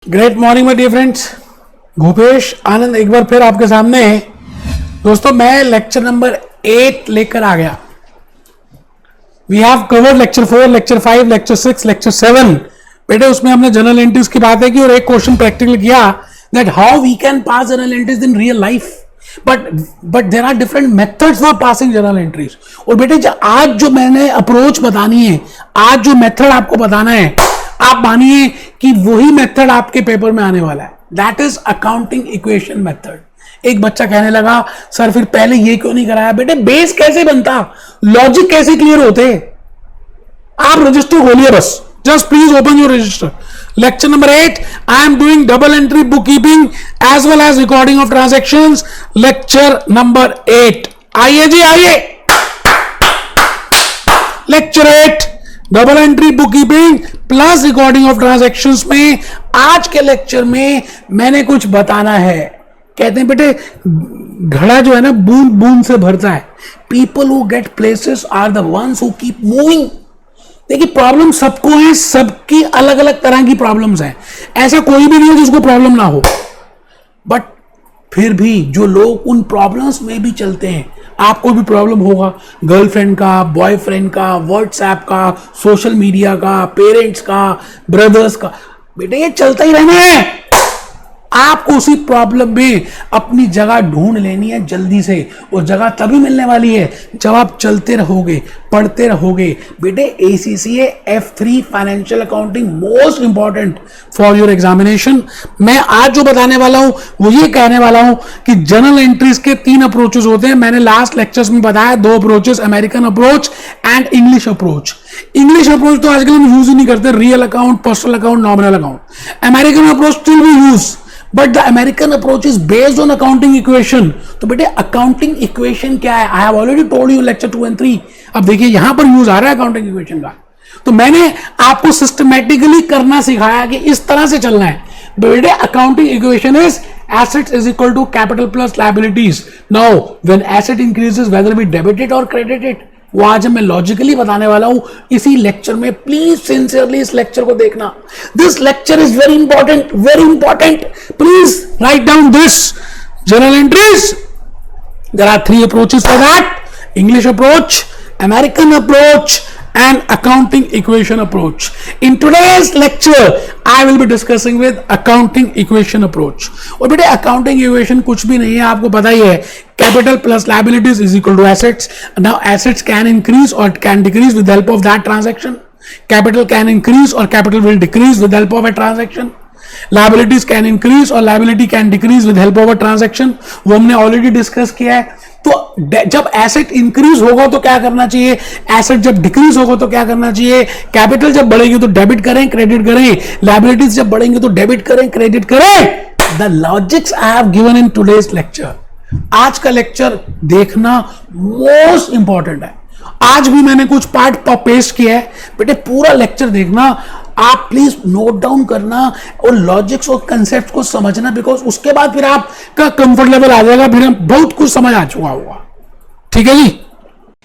Great morning my dear friends, Bhupesh Anand एक बार फिर आपके सामने है। दोस्तों, मैं लेक्चर नंबर 8 लेकर आ गया। We have covered lecture 4, lecture 5, lecture 6, lecture 7। बेटे, उसमें हमने जनरल एंट्रीज की बातें की और एक क्वेश्चन प्रैक्टिकल किया that how we can pass general entries in real life, but there are different methods for passing general entries. और बेटे, आज जो मैंने अप्रोच बतानी है, आज जो मेथड आपको बताना है, आप मानिए कि वही मेथड आपके पेपर में आने वाला है। That is accounting equation method. एक बच्चा कहने लगा, सर फिर पहले ये क्यों नहीं कराया? बेटे, बेस कैसे बनता, लॉजिक कैसे क्लियर होते? आप रजिस्टर खोलिए बस, just please open your register. Lecture number 8, I am doing double entry book keeping as well as recording of transactions. Lecture number 8, आइए जी आइए। Lecture 8, double entry book keeping plus recording of transactions में आज के lecture में मैंने कुछ बताना है। कहते हैं बेटे, घड़ा जो है ना बूंद बूंद से भरता है। People who get places are the ones who keep moving. देखिए, प्रॉब्लम सबको है, सबकी अलग अलग तरह की प्रॉब्लम्स हैं। ऐसा कोई भी नहीं है जिसको प्रॉब्लम ना हो, बट फिर भी जो लोग उन प्रॉब्लम्स में भी चलते हैं, आपको भी प्रॉब्लम होगा, गर्लफ्रेंड का, बॉयफ्रेंड का, व्हाट्सएप का, सोशल मीडिया का, पेरेंट्स का, ब्रदर्स का। बेटे, ये चलता ही रहना है। आपको उसी प्रॉब्लम में अपनी जगह ढूंढ लेनी है जल्दी से, और जगह तभी मिलने वाली है जब आप चलते रहोगे, पढ़ते रहोगे। बेटे, ACCA F3 financial accounting most important for your examination. मैं आज जो बताने वाला हूं वो ये कहने वाला हूं कि जनरल एंट्रीज के 3 अप्रोचेस होते हैं। मैंने लास्ट लेक्चर्स में बताया 2 approaches, American approach and English approach. English approach तो आजकल हम यूज ही नहीं करते, real account, personal account, nominal account. American approach still we use, but the American approach is based on accounting equation. तो बेटे, अकाउंटिंग इक्वेशन क्या है? I have already told you lecture 2 and 3। अब देखिए, यहां पर यूज आ रहा है अकाउंटिंग इक्वेशन का। तो मैंने आपको सिस्टमैटिकली करना सिखाया कि इस तरह से चलना है। बेटे, accounting equation is assets is equal to capital plus liabilities. Now when asset increases, whether be debited or credited, वो आज मैं लॉजिकली बताने वाला हूं इसी लेक्चर में। प्लीज सिंसियरली इस लेक्चर को देखना। This lecture is very important, very important. Please write down this general entries. There are 3 approaches for that: English approach, American approach, and accounting equation approach. In today's lecture, I will be discussing with accounting equation approach. और बेटे, accounting equation कुछ भी नहीं है, आपको पता ही है। Capital plus liabilities is equal to assets. Now assets can increase or can decrease with the help of that transaction. Capital can increase or capital will decrease with the help of a transaction. Liabilities can increase or liability can decrease with the help of a transaction. वो हमने already discuss किया है। तो जब asset increase होगा तो क्या करना चाहिए, एसेट जब डिक्रीज होगा तो क्या करना चाहिए, कैपिटल जब बढ़ेगी तो डेबिट करें, क्रेडिट करें, लायबिलिटीज जब बढ़ेंगे तो डेबिट करें, क्रेडिट करें। The logics I have given in today's lecture. आज का लेक्चर देखना मोस्ट इंपॉर्टेंट है। आज भी मैंने कुछ पार्ट पेस्ट किया है, बेटे पूरा लेक्चर देखना। आप प्लीज नोट डाउन करना और लॉजिक्स और कंसेप्ट को समझना, बिकॉज उसके बाद फिर आपका कंफर्ट लेवल आ जाएगा, फिर बहुत कुछ समझ आ चुका होगा। ठीक है जी,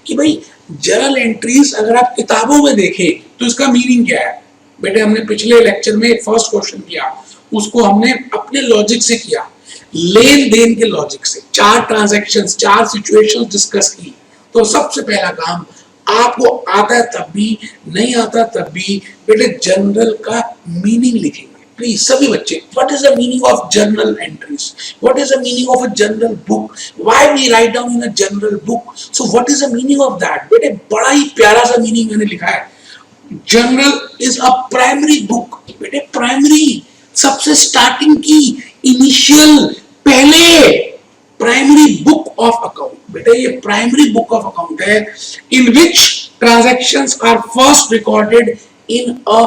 कि भाई जर्नल एंट्रीज अगर आप किताबों में देखें तो इसका मीनिंग क्या है। बेटे, हमने पिछले लेक्चर में फर्स्ट क्वेश्चन किया, उसको हमने अपने लॉजिक से किया, लेन देन के लॉजिक से। 4 ट्रांजैक्शंस, 4 सिचुएशंस डिस्कस की। तो सबसे पहला काम, आपको आता है तब भी, नहीं आता तब भी, बेटे जनरल का मीनिंग लिखेंगे प्लीज सभी बच्चे। What is the meaning of journal entries? What is the meaning of a journal book? Why we write down in a journal book? So what is the meaning of that? बेटे, बड़ा ही प्यारा सा meaning मैंने लिखा है। Journal is a primary book. बेटे, primary, सबसे स्टार्टिंग की, इनिशियल, पहले प्राइमरी बुक ऑफ अकाउंट। बेटे, ये प्राइमरी बुक ऑफ अकाउंट है, in which transactions are first recorded in a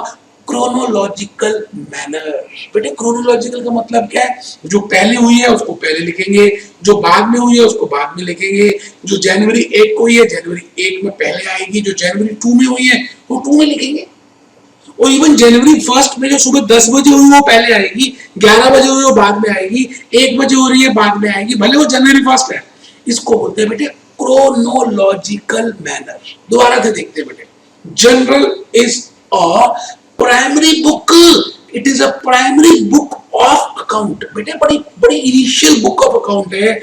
chronological manner. बेटे, क्रोनोलॉजिकल का मतलब क्या है? जो पहले हुई है उसको पहले लिखेंगे, जो बाद में हुई है उसको बाद में लिखेंगे। जो जनवरी 1 को हुई है, जनवरी 1 में पहले आएगी। जो जनवरी 2 में हुई है वो 2 में लिखेंगे। और इवन जनवरी 1 में जो सुबह 10 बजे हुई वो पहले आएगी, 11 बजे हुई वो बाद में आएगी, 1 बजे हो रही है बाद में आएगी, भले वो जनवरी 1 है। इसको बोलते हैं बेटे क्रोनोलॉजिकल मैनर। दोबारा से देखते हैं बेटे, general is a primary book it is a primary book of account. बेटे बड़ी बड़ी इनिशियल बुक ऑफ अकाउंट है,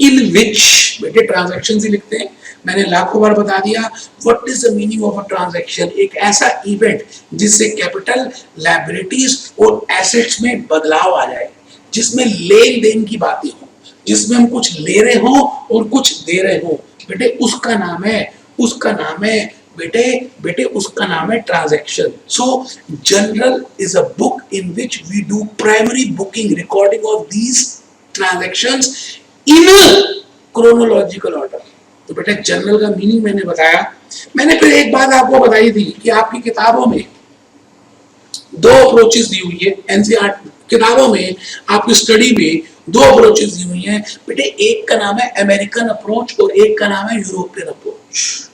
इन विच बेटे ट्रांजैक्शन ही लिखते हैं। मैंने लाखों बार बता दिया what is the meaning of a transaction. एक ऐसा इवेंट जिससे कैपिटल, लायबिलिटीज और एसेट्स में बदलाव आ जाए, जिसमें लेन देन की बातें हो, जिसमें हम कुछ ले रहे हो और कुछ दे रहे हो, बेटे उसका नाम है, उसका नाम है बेटे बेटे उसका नाम है transaction. So general is a book in which we do primary booking, recording of these transactions in chronological order. तो बेटा जनरल का मीनिंग मैंने बताया। मैंने फिर एक बात आपको बताई थी कि आपकी किताबों में दो अप्रोचेस दी हुई है, एनसीईआरटी किताबों में आपकी स्टडी में दो अप्रोचेस दी हुई हैं बेटे। एक का नाम है अमेरिकन अप्रोच और एक का नाम है यूरोपियन अप्रोच।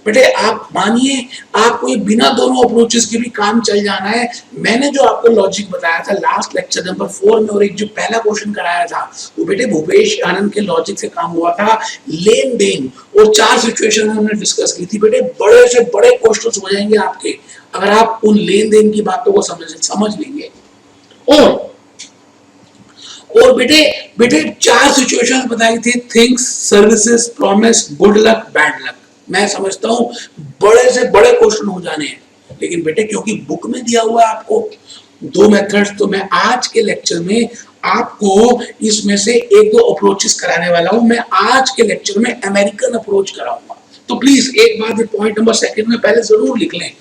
बेटे आप मानिए आपको ये बिना दोनों अप्रोचेस के भी काम चल जाना है। मैंने जो आपको लॉजिक बताया था लास्ट लेक्चर नंबर 4 में, और एक जो पहला क्वेश्चन कराया था वो बेटे भूपेश आनंद के लॉजिक से काम हुआ था। लेन देन और 4 सिचुएशन हमने डिस्कस की थी। बेटे बड़े से बड़े क्वेश्चन हो जाएंगे आपके अगर आप उन लेन देन की बातों को समझ लेंगे। और बेटे बेटे 4 सिचुएशंस बताई थी, things, services, promise, good luck, bad luck. मैं समझता हूं बड़े से बड़े क्वेश्चन हो जाने हैं, लेकिन बेटे क्योंकि बुक में दिया हुआ है आपको 2 मेथड्स, तो मैं आज के लेक्चर में आपको इसमें से 1-2 अप्रोचेस कराने वाला हूं। मैं आज के लेक्चर में अमेरिकन अप्रोच कराऊंगा। तो प्लीज एक बात पॉइंट नंबर 2 में पहले जरूर लिख लें,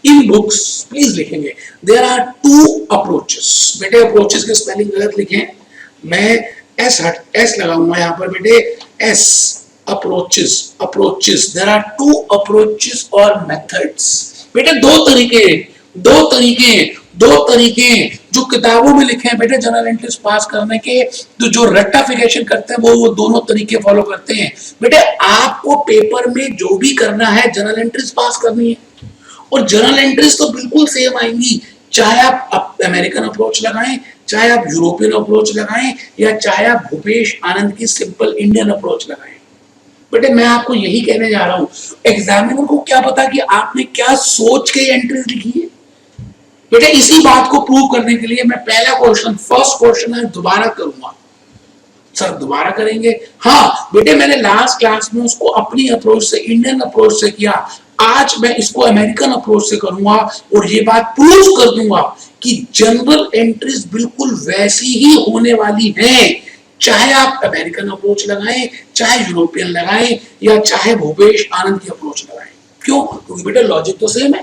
इन बुक्स प्लीज लिखेंगे देयर आर 2 अप्रोचेस। बेटे अप्रोचेस के स्पेलिंग गलत लिखें, मैं एस लगाऊंगा यहाँ पर बेटे, S approaches there are 2 approaches और मेथड्स। बेटे दो तरीके जो किताबों में लिखे हैं बेटे जनरल एंट्रीज पास करने के, तो जो रेक्टिफिकेशन करते हैं वो दोनों तरीके फॉलो करते हैं। बेटे आपको पेपर में जो भी करना है जनरल एंट्रीज पास करनी है, और जनरल एंट्रीज तो बिल्कुल सेम आएंगी, चाहे आप अमेरिकन अप्रोच लगाएं, चाहे आप यूरोपियन अप्रोच लगाएं, या चाहे आप भूपेश आनंद की सिंपल इंडियन अप्रोच लगाएं। बेटे मैं आपको यही कहने जा रहा हूं, एग्जामिनर को क्या पता कि आपने क्या सोच के एंट्रीज लिखी है। बेटे इसी बात को प्रूव करने के लिए मैं पहला क्वेश्चन, फर्स्ट क्वेश्चन है दोबारा करूंगा। सर दोबारा करेंगे? हाँ बेटे मैंने लास्ट क्लास में उसको अपनी अप्रोच से, इंडियन अप्रोच से किया, आज मैं इसको अमेरिकन अप्रोच से करूंगा और ये बात प्रूव कर दूंगा कि जनरल एंट्रीज बिल्कुल वैसी ही होने वाली हैं, चाहे आप अमेरिकन अप्रोच लगाएं, चाहे यूरोपियन लगाएं, या चाहे भूपेश आनंद की अप्रोच लगाएं। क्यों? क्योंकि बेटा लॉजिक तो सेम है।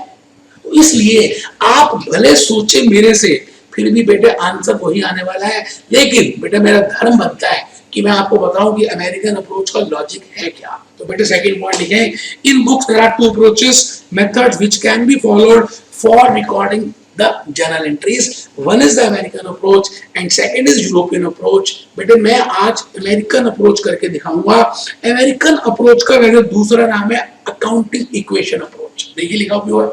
तो इसलिए आप भले सोचे मेरे से, फिर भी बेटे आंसर वही आने वाला है। लेकिन बेटा मेरा धर्म बनता है कि मैं आपको बताऊं कि अमेरिकन अप्रोच का लॉजिक है क्या। तो बेटे सेकंड पॉइंट लिखें, in books there are 2 approaches methods which can be followed for recording the journal entries. One is the American approach and second is European approach. बेटे मैं आज अमेरिकन अप्रोच करके दिखाऊंगा। अमेरिकन अप्रोच का वैसे दूसरा नाम है अकाउंटिंग इक्वेशन अप्रोच। देखिए लिखा हुआ है,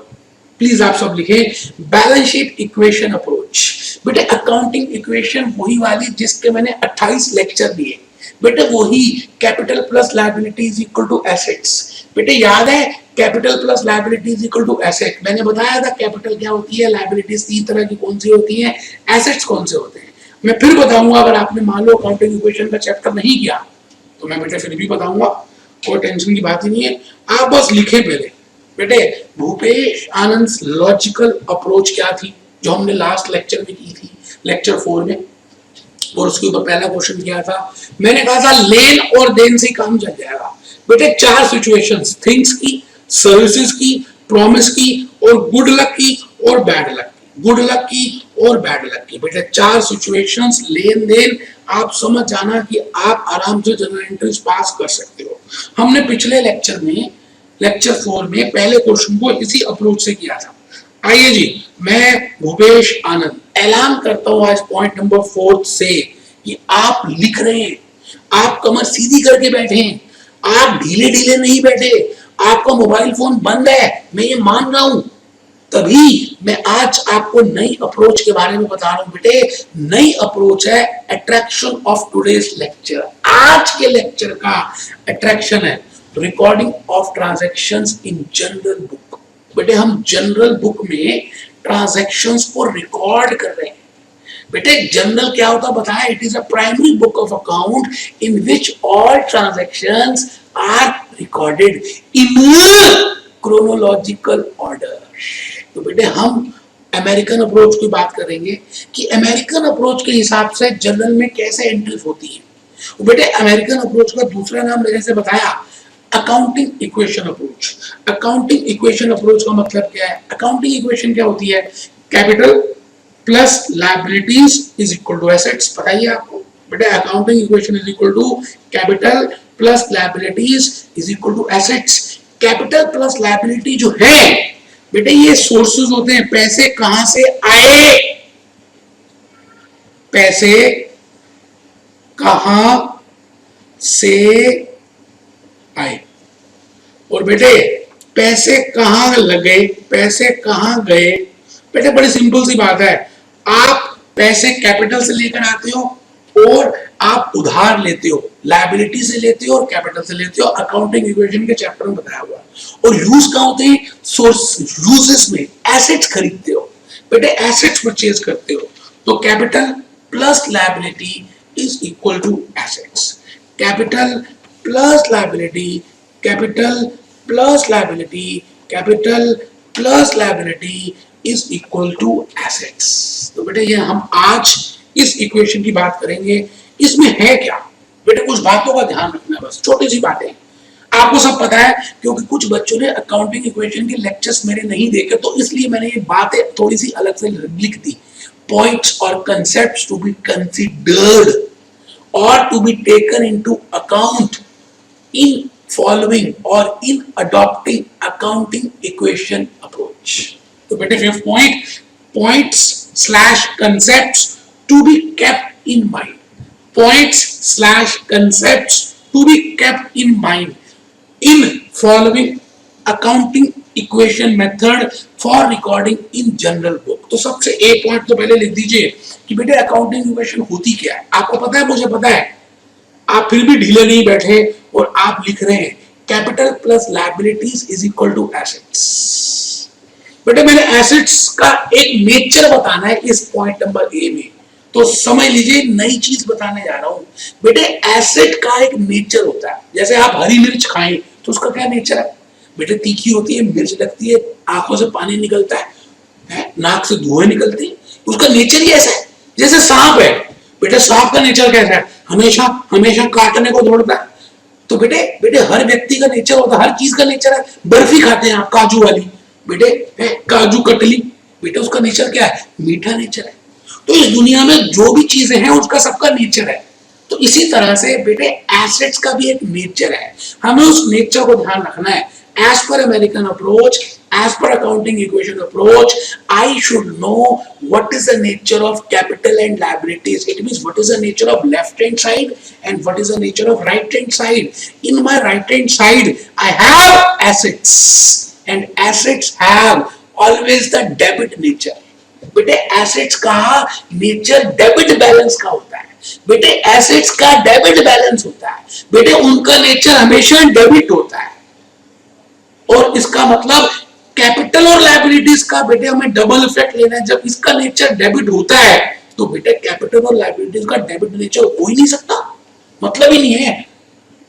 प्लीज आप सब लिखें, बैलेंस शीट इक्वेशन अप्रोच। बेटे अकाउंटिंग इक्वेशन वही वाली जिसके मैंने 28 लेक्चर दिए बेटे, वही capital plus liability is equal to assets. बेटे याद है capital plus liability is equal to asset. मैंने बताया था कैपिटल क्या होती है, लायबिलिटीज 3 तरह की कौन सी होती हैं, एसेट्स कौन से होते हैं। मैं फिर बताऊंगा, अगर आपने मान लो अकाउंटिंग इक्वेशन का चैप्टर नहीं किया तो मैं बेटे फिर भी बताऊंगा, कोई टेंशन की बात ही नहीं है। आप बस लिखे पहले बेटे भूपेश आनंद लॉजिकल अप्रोच क्या थी, जो हमने लास्ट लेक्चर में की थी, लेक्चर 4 में, और उसके ऊपर पहला क्वेश्चन किया था। मैंने कहा था लेन और देन से काम चल जाएगा। बेटे 4 सिचुएशंस, थिंग्स की, सर्विसेज की, प्रॉमिस की, और गुड लक की और बैड लक की, गुड लक की और बैड लक की। बेटे 4 सिचुएशंस, लेन देन, आप समझ जाना कि आप आराम से जनरल एंट्रीज पास कर सकते हो। हमने पिछले लेक्चर में, लेक्चर 4 में पहले क्वेश्चन को इसी अप्रोच से किया था। आइए जी, मैं भूपेश आनंद ऐलान करता हूं आज पॉइंट नंबर 4 से कि आप लिख रहे हैं, आप कमर सीधी करके बैठे हैं, आप ढीले ढीले नहीं बैठे, आपका मोबाइल फोन बंद है, मैं ये मान रहा हूं, तभी मैं आज आपको नई अप्रोच के बारे में बता रहा हूं। बेटे नई अप्रोच है अट्रैक्शन ऑफ टुडेज लेक्चर। आज के लेक्चर का अट्रैक्शन है recording of transactions in general book. बेटे हम जनरल बुक में ट्रांजैक्शंस को रिकॉर्ड कर रहे हैं। बेटे जर्नल क्या होता बताया, it is a primary book of account in which all transactions are recorded in chronological order. तो बेटे हम अमेरिकन अप्रोच की बात करेंगे कि अमेरिकन अप्रोच के हिसाब से जर्नल में कैसे एंट्रीज होती है। बेटे अमेरिकन अप्रोच का दूसरा नाम मैंने से बताया accounting equation approach. Accounting equation approach का मतलब क्या है? अकाउंटिंग इक्वेशन क्या होती है? Capital plus liabilities is equal to assets. पता ही है आपको बेटे, accounting equation is equal to capital plus liabilities is equal to assets. Capital plus liability जो है बेटे ये सोर्सेज होते हैं, पैसे कहां से आए, पैसे कहां से आए, और बेटे पैसे कहां लगे, पैसे कहां गए। बेटे बड़ी सिंपल सी बात है, आप पैसे कैपिटल से लेकर आते हो और आप उधार लेते हो, लायबिलिटी से लेते हो और कैपिटल से लेते हो। अकाउंटिंग इक्वेशन के चैप्टर में बताया हुआ। और यूज कहां होते हैं? सोर्स यूजेस में। एसेट्स खरीदते हो बेटे, एसेट्स परचेज करते हो, तो capital plus liability is equal to assets. Capital plus liability, capital plus liability, capital plus liability is equal to assets. तो बेटे ये हम आज इस इक्वेशन की बात करेंगे। इसमें है क्या बेटे, कुछ बातों का ध्यान रखना है, बस छोटी सी बातें आपको सब पता है, क्योंकि कुछ बच्चों ने अकाउंटिंग इक्वेशन के लेक्चर्स मेरे नहीं देखे, तो इसलिए मैंने ये बातें थोड़ी सी अलग से लिख दी। पॉइंट्स और कंसेप्ट्स टू बी कंसीडर्ड और to be taken into account in following और in adopting accounting equation approach. तो बेटे fifth point, points slash concepts to be kept in mind, points slash concepts to be kept in mind in following accounting equation method for recording in general book। तो सबसे एक point तो पहले लिख दीजिए कि बेटे अकाउंटिंग इक्वेशन होती क्या है। आपको पता है, मुझे पता है, आप फिर भी ढीले नहीं बैठे और आप लिख रहे हैं capital plus liabilities is equal to assets. बेटे मैंने एसेट्स का एक नेचर बताना है इस पॉइंट नंबर ए में, तो समझ लीजिए नई चीज बताने जा रहा हूं। बेटे एसेट का एक नेचर होता है, जैसे आप हरी मिर्च खाएं तो उसका क्या नेचर है? बेटे तीखी होती है, मिर्च लगती है, आंखों से पानी निकलता है, नाक से धुएं निकलती है, उसका नेचर ही ऐसा है। जैसे सांप है, बेटे सांप का नेचर कैसा है? हमेशा हमेशा काटने को दौड़ता है। तो बेटे हर व्यक्ति का नेचर होता है, हर चीज का नेचर है। बर्फी खाते हैं आप काजू वाली, बेटे काजू कतली, बेटे उसका नेचर क्या है? मीठा नेचर है। तो इस दुनिया में जो भी चीजें हैं उसका सबका नेचर है। तो इसी तरह से बेटे एसेट्स का भी एक नेचर है, हमें उस नेचर को ध्यान रखना है। As per American approach, as per accounting equation approach, I should know what is the nature of capital and liabilities. It means what is the nature of left hand side and what is the nature of right hand side. In my right hand side I have assets and assets have always the debit nature. बेटे assets का nature debit balance का होता है। बेटे assets का debit balance होता है, बेटे उनका नेचर हमेशा डेबिट होता है। और इसका मतलब कैपिटल और लायबिलिटीज का बेटे हमें डबल इफेक्ट लेना है। जब इसका नेचर डेबिट होता है तो बेटे कैपिटल और लायबिलिटीज का डेबिट नेचर हो ही नहीं सकता, मतलब ही नहीं है।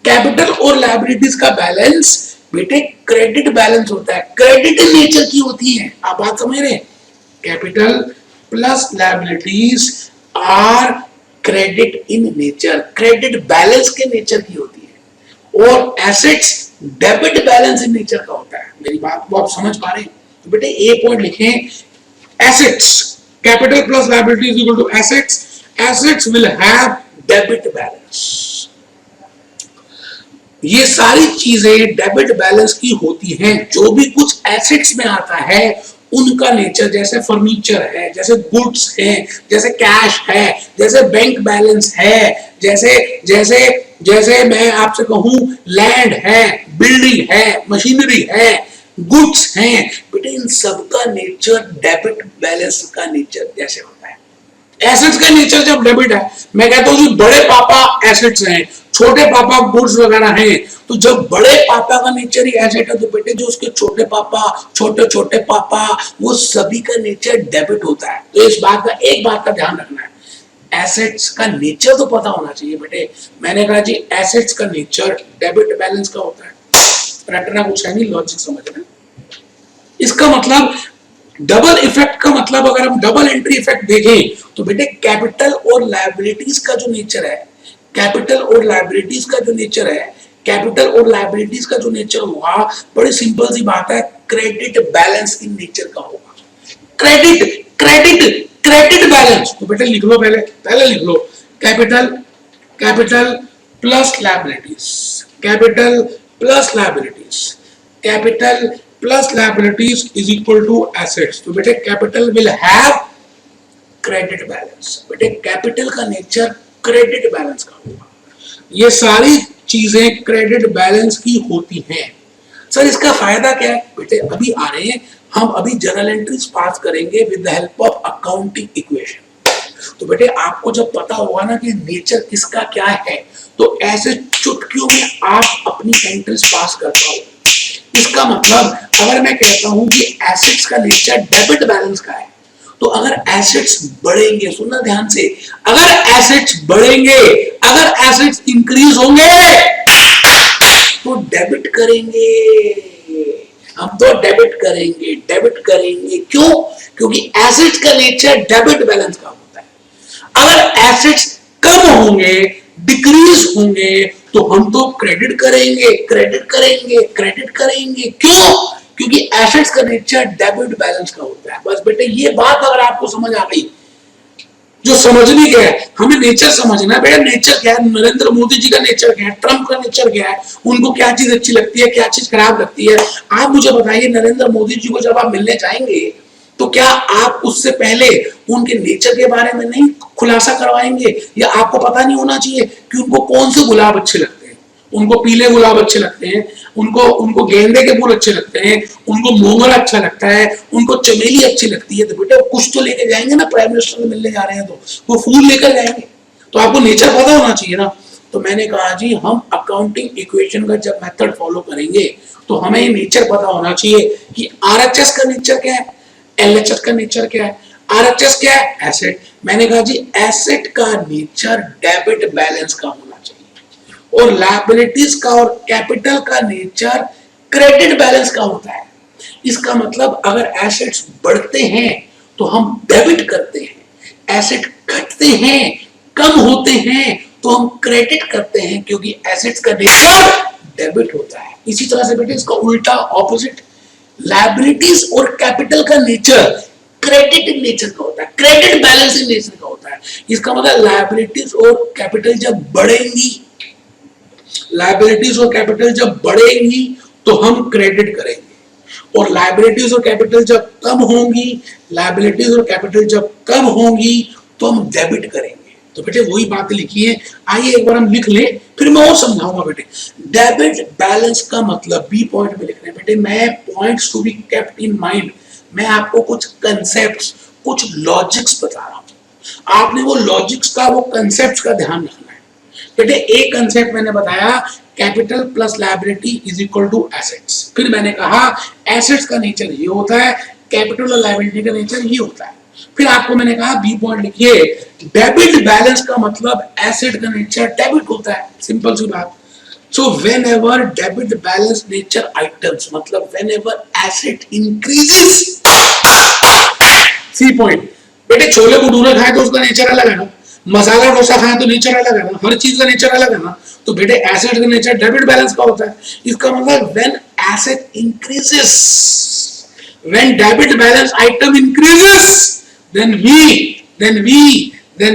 कैपिटल और लायबिलिटीज का बैलेंस बेटे क्रेडिट बैलेंस होता है, क्रेडिट नेचर की होती है। आप बात समझ रहे हैं? Capital plus liabilities are credit in nature, credit balance के नेचर की होती है, और assets debit balance in nature का होता है। मेरी बात को आप समझ पा रहे हैं? तो बेटे ए पॉइंट लिखें, assets capital plus liability is equal to assets, assets will have debit balance. ये सारी चीजें डेबिट बैलेंस की होती हैं। जो भी कुछ एसेट्स में आता है उनका नेचर, जैसे फर्नीचर है, जैसे गुड्स है, जैसे कैश है, जैसे बैंक बैलेंस है, जैसे जैसे जैसे मैं आपसे कहूं लैंड है, बिल्डिंग है, मशीनरी है, गुड्स हैं, बेटे इन सब का नेचर डेबिट बैलेंस का नेचर जैसे होता है। एसेट्स का नेचर जब डेबिट है, मैं कहता हूं बड़े पापा एसेट्स हैं, छोटे पापा गुड्स वगैरह हैं, तो जब बड़े पापा का नेचर ही एसेट है तो बेटे जो उसके छोटे पापा, छोटे छोटे पापा, वो सभी का नेचर डेबिट होता है। तो इस बात का, एक बात का ध्यान रखना है, एसेट्स का नेचर तो पता होना चाहिए बेटे। मैंने कहा जी एसेट्स का नेचर डेबिट बैलेंस का होता है, रटना कुछ है नहीं, लॉजिक समझना। इसका मतलब डबल इफेक्ट का मतलब, अगर हम डबल एंट्री इफेक्ट देखें तो बेटे कैपिटल और लायबिलिटीज का जो नेचर है, कैपिटल और लायबिलिटीज का जो नेचर है, कैपिटल और लायबिलिटीज का जो नेचर होगा, बड़ी सिंपल सी बात है, क्रेडिट बैलेंस इन नेचर का होगा। क्रेडिट क्रेडिट क्रेडिट बैलेंस, तो बेटे लिख लो, पहले लिख लो, capital capital plus liabilities, capital plus liabilities, capital plus liabilities is equal to assets. तो बेटे capital will have credit balance, बेटे कैपिटल का नेचर क्रेडिट बैलेंस का होगा। ये सारी चीजें क्रेडिट बैलेंस की होती हैं। सर इसका फायदा क्या है बेटे, अभी आ रहे हैं हम, अभी जर्नल एंट्रीज पास करेंगे with the help of accounting equation. तो बेटे आपको जब पता होगा ना कि नेचर किसका क्या है, तो ऐसे चुटकियों में आप अपनी एंट्रीज पास कर पाओगे। इसका मतलब अगर मैं कहता हूं कि एसेट्स का नेचर डेबिट बैलेंस का है, तो अगर एसेट्स बढ़ेंगे, सुनना ध्यान से, अगर एसेट्स बढ़ेंगे, अगर एसेट्स इंक्रीज होंगे तो डेबिट करेंगे, हम तो डेबिट करेंगे, डेबिट करेंगे। क्यों? क्योंकि एसेट्स का नेचर डेबिट बैलेंस का होता है। अगर एसेट्स कम होंगे, डिक्रीज होंगे, तो हम तो क्रेडिट करेंगे, क्रेडिट करेंगे, क्रेडिट करेंगे। क्यों? क्योंकि एसेट्स का नेचर डेबिट बैलेंस का होता है। बस बेटे ये बात अगर आपको समझ आ गई, जो समझनी क्या है, हमें नेचर समझना है बेटा। नेचर क्या है, नरेंद्र मोदी जी का नेचर क्या है, ट्रंप का नेचर क्या है, उनको क्या चीज अच्छी लगती है, क्या चीज खराब लगती है। आप मुझे बताइए, नरेंद्र मोदी जी को जब आप मिलने जाएंगे तो क्या आप उससे पहले उनके नेचर के बारे में नहीं खुलासा करवाएंगे, या आपको पता नहीं होना चाहिए कि उनको कौन से गुलाब अच्छे लगते हैं? उनको पीले गुलाब अच्छे लगते हैं, उनको गेंदे के फूल अच्छे लगते हैं, उनको मोगरा अच्छा लगता है, उनको चमेली अच्छी लगती है। तो बेटा कुछ तो लेके जाएंगे ना, प्राइम मिनिस्टर से मिलने जा रहे हैं तो वो फूल लेकर जाएंगे, तो आपको नेचर पता होना चाहिए ना। तो मैंने कहा जी हम अकाउंटिंग इक्वेशन का जब मेथड फॉलो करेंगे तो हमें ये नेचर पता होना चाहिए कि आरएचएस का नेचर क्या है, एलएचएस का नेचर क्या है। आरएचएस क्या है? एसेट। मैंने कहा जी एसेट का नेचर डेबिट बैलेंस का होना चाहिए, और लायबिलिटीज का और कैपिटल का नेचर क्रेडिट बैलेंस का होता है। इसका मतलब अगर एसेट्स बढ़ते हैं तो हम डेबिट करते हैं, एसेट घटते हैं, कम होते हैं तो हम क्रेडिट करते हैं, क्योंकि एसेट्स का नेचर डेबिट होता है। इसी तरह से बेटे इसका उल्टा ऑपोजिट, लायबिलिटीज और कैपिटल का नेचर क्रेडिट नेचर का होता है, क्रेडिट बैलेंस नेचर का होता है। इसका मतलब लायबिलिटीज और कैपिटल जब बढ़ेंगी, लायबिलिटीज और कैपिटल जब बढ़ेंगी तो हम क्रेडिट करेंगे, और लायबिलिटीज और कैपिटल जब कम होंगी, लायबिलिटीज और कैपिटल जब कम होंगी तो हम डेबिट करेंगे। तो बेटे वही बात लिखी है, आइए एक बार हम लिख लें, फिर मैं और समझाऊंगा बेटे। डेबिट बैलेंस का मतलब बी पॉइंट में लिख रहे हैं बेटे, मैं points to be kept in mind, मैं आपको कुछ कंसेप्ट्स, कुछ लॉजिक्स बता रहा हूं, आपने वो लॉजिक्स का, वो कंसेप्ट्स का ध्यान रखना है बेटे। एक कंसेप्ट मैंने बताया, capital plus liability is equal to assets. फिर मैंने कहा एसेट्स का नेचर ये होता है, कैपिटल और लायबिलिटी का नेचर ये होता है। फिर आपको मैंने कहा बी पॉइंट लिखिए, डेबिट बैलेंस का मतलब एसेट का नेचर डेबिट होता है, सिंपल सी बात। So whenever debit balance nature items, मतलब whenever asset increases, C point बेटे, छोले भटूरे खाए तो उसका नेचर अलग है ना, मसाला डोसा खाए तो नेचर अलग है ना, हर चीज का नेचर अलग है ना। तो बेटे एसेट का नेचर डेबिट बैलेंस का होता है। इसका मतलब when asset increases, when debit balance item increases, then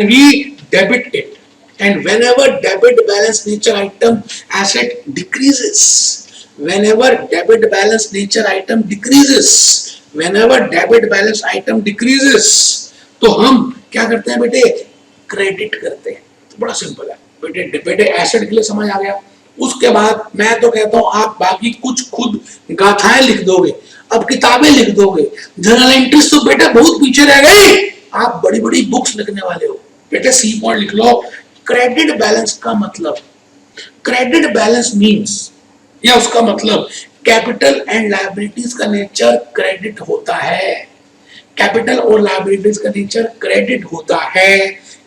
we debit it, and whenever debit balance nature item asset decreases, whenever debit balance nature item decreases, whenever debit balance item decreases, तो हम क्या करते हैं बेटे, credit करते हैं। तो बड़ा सिंपल है बेटे, एसेट के लिए समझ आ गया। उसके बाद मैं तो कहता हूं आप बाकी कुछ खुद गाथाएं लिख दोगे, अब किताबें लिख दोगे, जर्नल एंट्रीज तो बेटा बहुत पीछे रह गई, आप बड़ी बड़ी बुक्स लिखने वाले हो बेटे। सी पॉइंट लिख लो, क्रेडिट बैलेंस का मतलब, क्रेडिट बैलेंस मींस या उसका मतलब कैपिटल एंड लायबिलिटीज का नेचर क्रेडिट होता है, कैपिटल और लायबिलिटीज का नेचर क्रेडिट होता है,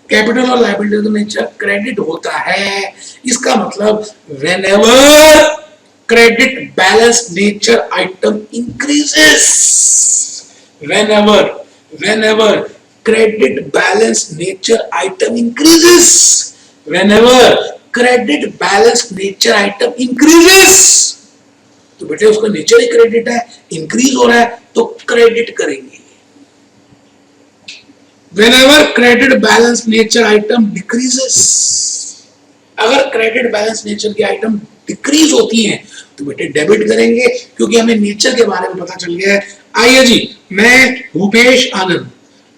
कैपिटल और लायबिलिटीज का नेचर क्रेडिट होता है। इसका मतलब whenever credit balance nature item increases, whenever credit balance nature item increases, whenever credit balance nature item increases, तो बेटे उसका नेचर ही क्रेडिट है, इंक्रीज हो रहा है तो क्रेडिट करेंगे। whenever credit balance nature item decreases, अगर क्रेडिट बैलेंस नेचर की आइटम डिक्रीज होती हैं तो बेटे डेबिट करेंगे, क्योंकि हमें नेचर के बारे में पता चल गया है। आइए जी, मैं भूपेश आनंद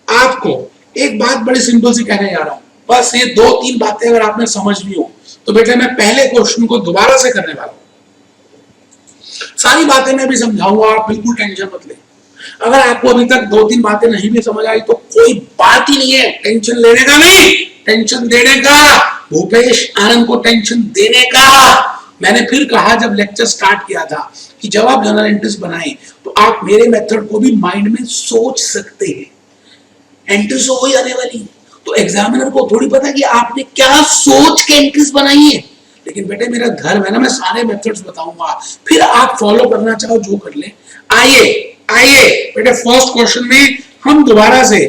आपको एक बात बड़ी सिंपल सी कहने जा रहा हूं, बस ये 2-3 बातें अगर आपने समझ ली हो तो बेटे मैं पहले क्वेश्चन को दोबारा से करने वाला हूं। सारी बातें मैं भी समझाऊंगा, आप बिल्कुल टेंशन मत लें। अगर आपको अभी तक 2-3 बातें नहीं भी समझ आई तो कोई बात ही नहीं है, टेंशन लेने का नहीं, टेंशन देने का। भूपेश आनंद को टेंशन देने का। मैंने फिर कहा जब लेक्चर स्टार्ट किया था कि जब आप जर्नल एंट्रीज बनाएं तो आप मेरे मेथड को भी माइंड में सोच सकते हैं, एंट्रीज हो जाने वाली। तो एग्जामिनर को थोड़ी पता कि आपने क्या सोच के एंट्रीज बनाई है, लेकिन बेटे मेरा धर्म है ना, मैं सारे मेथड्स बताऊंगा, फिर आप फॉलो करना चाहो जो कर ले। आइए बेटे फर्स्ट क्वेश्चन में हम दोबारा से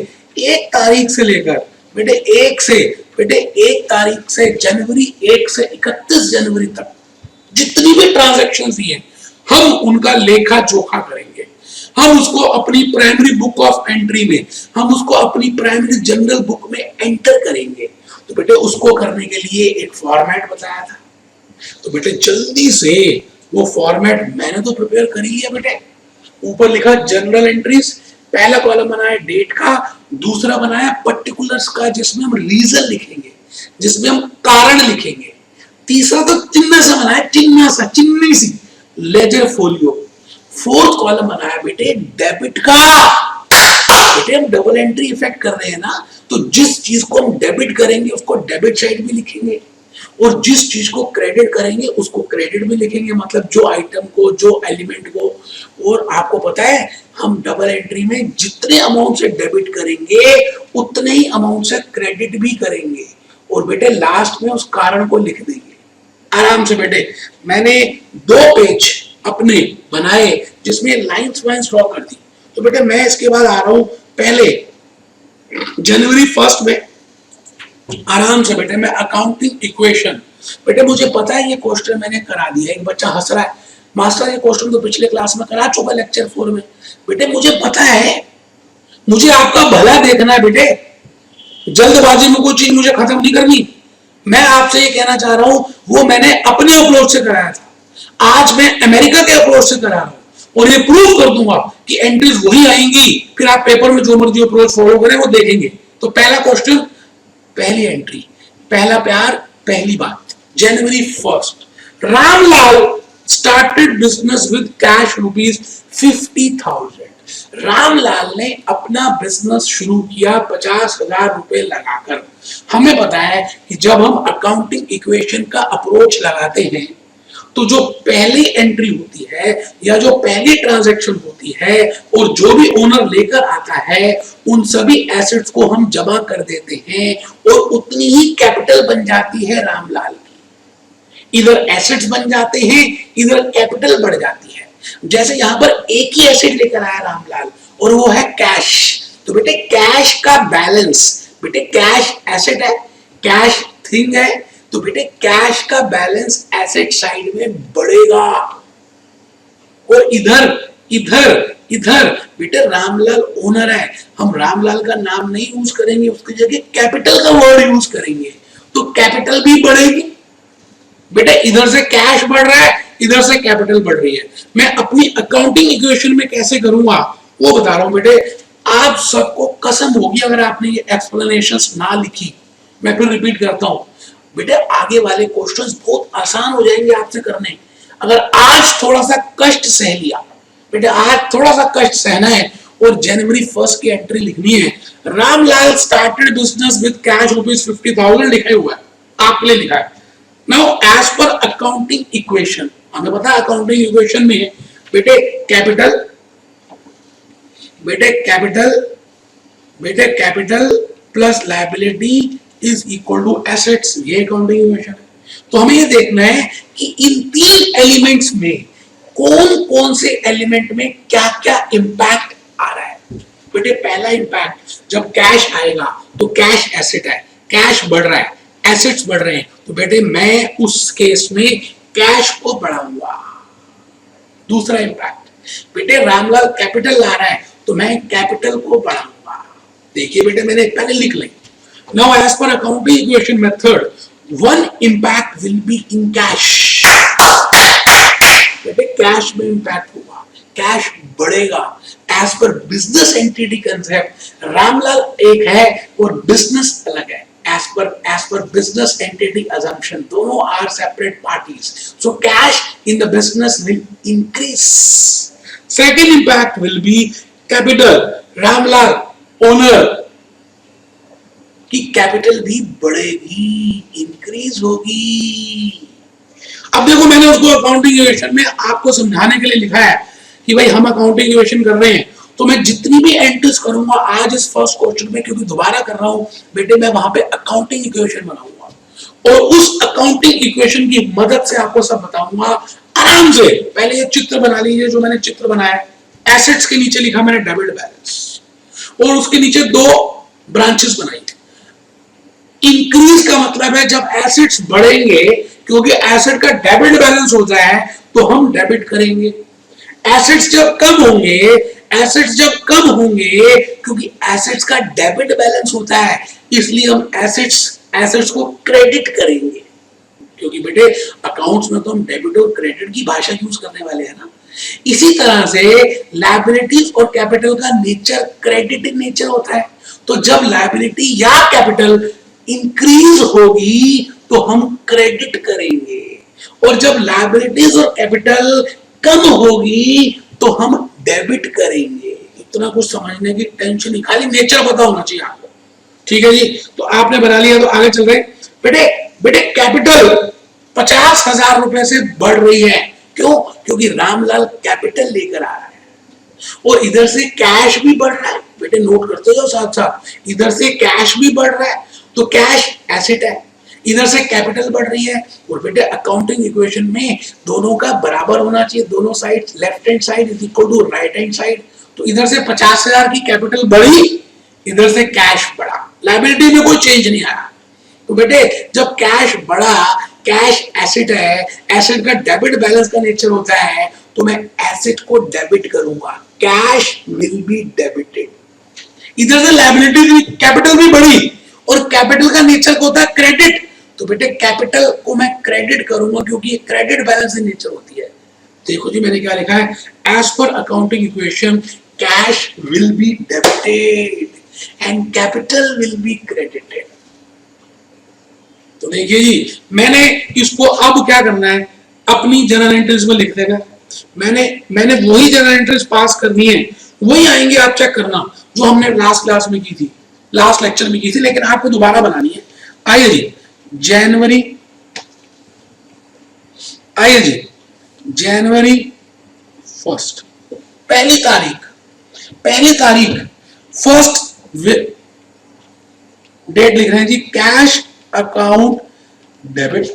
1 तारीख से लेकर बेटे 1 तारीख से जनवरी 1 से 31 जनवरी तक जितनी भी ट्रांजैक्शन हुई है हम उनका लेखा जोखा करेंगे। हम उसको अपनी प्राइमरी बुक ऑफ एंट्री में, हम उसको अपनी प्राइमरी जनरल बुक में एंटर करेंगे। तो बेटे उसको करने के लिए एक फॉर्मेट बताया था, तो बेटे जल्दी से वो फॉर्मेट मैंने तो प्रिपेयर कर ही लिया बेटे। ऊपर लिखा जनरल एंट्रीज, पहला कॉलम बनाया डेट का, दूसरा बनाया पर्टिकुलर्स का जिसमें हम रीजन लिखेंगे, जिसमें हम कारण लिखेंगे, तीसरा तो चिन्ह से बनाया, चिन्ह सी लेजर फोलियो। फोर्थ कॉलम बनाया बेटे डेबिट का। बेटे हम डबल एंट्री इफेक्ट कर रहे हैं ना, तो जिस चीज को हम डेबिट करेंगे उसको डेबिट साइड भी लिखेंगे, और जिस चीज को क्रेडिट करेंगे उसको क्रेडिट भी लिखेंगे, मतलब जो आइटम को, जो एलिमेंट को। और आपको पता है हम डबल एंट्री में जितने अमाउंट से डेबिट करेंगे उतने ही अमाउंट से क्रेडिट भी करेंगे, और बेटे लास्ट में उस कारण को लिख देंगे आराम से। बेटे मैंने 2 पेज अपने बनाए जिसमें लाइंस वाइंस ड्रॉ कर दी। तो बेटे मैं इसके बाद आ रहा हूं पहले जनवरी 1 में आराम से बेटे मैं अकाउंटिंग इक्वेशन। बेटे मुझे पता है ये क्वेश्चन मैंने करा दिया, एक बच्चा हंस रहा है मास्टर ये क्वेश्चन तो पिछले क्लास में करा चुका लेक्चर 4 में। बेटे मुझे पता है, मुझे आपका भला देखना है बेटे, जल्दबाजी में कोई चीज मुझे खत्म नहीं करनी। मैं आपसे ये कहना चाह रहा हूं वो मैंने अपने अप्रोच से कराया था, आज मैं अमेरिका के अप्रोच से करा रहा हूं और ये प्रूव कर दूंगा कि एंट्रीज वही आएंगी, फिर आप पेपर में जो मर्जी अप्रोच फॉलो करें वो देखेंगे। तो पहला क्वेश्चन, पहली एंट्री, पहला प्यार, पहली बात, जनवरी 1 Ramlal started business with cash ₹50,000। Ramlal ने अपना बिजनेस शुरू किया 50,000 रुपए लगाकर। हमें पता है कि जब हम अकाउंटिंग इक्वेशन का अप्रोच लगाते हैं तो जो पहली एंट्री होती है या जो पहली ट्रांजैक्शन होती है और जो भी ओनर लेकर आता है उन सभी एसेट्स को हम जमा कर देते हैं और उतनी ही कैपिटल बन जाती है रामलाल की। इधर एसेट्स बन जाते हैं, इधर कैपिटल बढ़ जाती है। जैसे यहां पर एक ही एसेट लेकर आया रामलाल और वो है कैश, तो बेटे कैश का बैलेंस, बेटे कैश एसेट है, कैश थिंग है, तो बेटे कैश का बैलेंस एसेट साइड में बढ़ेगा। और इधर इधर इधर बेटे रामलाल ओनर है, हम रामलाल का नाम नहीं यूज करेंगे, उसकी जगह कैपिटल का वर्ड यूज करेंगे, तो कैपिटल भी बढ़ेगी। बेटे इधर से कैश बढ़ रहा है, इधर से कैपिटल बढ़ रही है। मैं अपनी अकाउंटिंग इक्वेशन में कैसे करूंगा वो बता रहा हूं बेटे। आप सबको कसम होगी अगर आपने ये एक्सप्लेनेशंस ना लिखी, मैं फिर रिपीट करता हूं बेटे, आगे वाले क्वेश्चंस बहुत आसान हो जाएंगे आपसे करने। अगर आज थोड़ा सा कष्ट सह लिया बेटे, आज थोड़ा सा कष्ट सहना है और जनवरी 1 की एंट्री लिखनी है। Ramlal started business with cash ₹50,000 लिखा हुआ है, आपके लिए लिखा है। Now as per accounting equation हमें पता है अकाउंटिंग इक्वेशन में बेटे कैपिटल बेटे कैपिटल बेटे capital plus liability is equal to assets, ये अकाउंटिंग इक्वेशन है। तो हमें ये देखना है कि इन तीन एलिमेंट्स में कौन कौन से एलिमेंट में क्या क्या इंपैक्ट आ रहा है। बेटे पहला इंपैक्ट, जब कैश आएगा तो कैश एसेट है, कैश बढ़ रहा है, एसेट्स बढ़ रहे हैं, तो बेटे मैं उस केस में कैश को बढ़ाऊंगा। दूसरा इंपैक्ट, बेटे रामलाल कैपिटल ला रहा है तो मैं कैपिटल को बढ़ाऊंगा। देखिए बेटे मैंने पहले लिख ली। Now as per accounting equation method, one impact will be in cash. बेटे कैश में इंपैक्ट होगा, कैश बढ़ेगा। As per business entity concept, Ramlal एक है और बिजनेस अलग है। as per business entity assumption, दोनों are separate parties, so cash in the business will increase. Second impact will be capital, Ramlal owner की कैपिटल भी बढ़ेगी, इंक्रीज होगी। अब देखो मैंने उसको अकाउंटिंग इक्वेशन में आपको समझाने के लिए लिखा है कि भाई हम अकाउंटिंग इक्वेशन कर रहे हैं, तो मैं जितनी भी एंट्रीज करूंगा आज इस फर्स्ट क्वेश्चन में, क्योंकि दोबारा कर रहा हूं बेटे, मैं वहां पे अकाउंटिंग इक्वेशन बनाऊंगा और उस अकाउंटिंग इक्वेशन की मदद से आपको सब बताऊंगा आराम से। पहले ये चित्र बना लीजिए जो मैंने चित्र बनाया, एसेट्स के नीचे लिखा मैंने डेबिट बैलेंस और उसके नीचे दो ब्रांचेस बनाई। इंक्रीज का मतलब है जब एसेट्स बढ़ेंगे, क्योंकि एसेट का डेबिट बैलेंस होता है तो हम डेबिट करेंगे। एसेट्स जब कम होंगे, एसेट्स जब कम होंगे क्योंकि एसेट्स का डेबिट बैलेंस होता है, इसलिए हम एसेट्स को क्रेडिट करेंगे। क्योंकि बेटे अकाउंट्स में तो हम डेबिट और क्रेडिट की भाषा यूज करने वाले हैं ना। इसी तरह से लायबिलिटीज और कैपिटल का नेचर क्रेडिट इन नेचर होता है, तो जब लायबिलिटी या कैपिटल इंक्रीज होगी तो हम क्रेडिट करेंगे, और जब लायबिलिटीज और कैपिटल कम होगी तो हम डेबिट करेंगे। इतना कुछ समझने की टेंशन नहीं, खाली नेचर पता होना चाहिए आपको। ठीक है जी, तो आपने बना लिया, तो आगे चल रहे। बेटे बेटे कैपिटल 50,000 रुपए से बढ़ रही है, क्यों? क्योंकि रामलाल कैपिटल लेकर आ रहा है और इधर से कैश भी बढ़ रहा है। बेटे नोट करते जाओ साथ साथ, इधर से कैश भी बढ़ रहा है तो कैश एसेट है, इधर से कैपिटल बढ़ रही है। और बेटे अकाउंटिंग इक्वेशन में दोनों का बराबर होना चाहिए, दोनों side, left hand side is equal to right hand side. तो इधर से 50,000 की कैपिटल बढ़ी, इधर से कैश बढ़ा, लायबिलिटी में कोई चेंज नहीं आया। तो बेटे जब कैश बढ़ा, कैश एसेट है, एसेट का डेबिट बैलेंस का नेचर होता है, तो मैं एसेट को डेबिट करूंगा, कैश विल बी डेबिटेड। इधर से लायबिलिटी कैपिटल भी बढ़ी और कैपिटल का नेचर होता है क्रेडिट, तो बेटे कैपिटल को मैं क्रेडिट करूंगा क्योंकि ये क्रेडिट बैलेंस इन नेचर होती है। देखो जी मैंने क्या लिखा है, as per accounting equation cash will be debited and capital will be credited. तो देखिए जी मैंने इसको अब क्या करना है, अपनी जर्नल एंट्रीज में लिख देगा। मैंने वही जर्नल एंट्रीज पास करनी है, वही आएंगे, आप चेक करना, जो हमने लास्ट क्लास में की थी, लास्ट लेक्चर में की थी, लेकिन आपको दोबारा बनानी है। आइए जी जनवरी 1, पहली तारीख फर्स्ट डेट लिख रहे हैं जी, कैश अकाउंट डेबिट,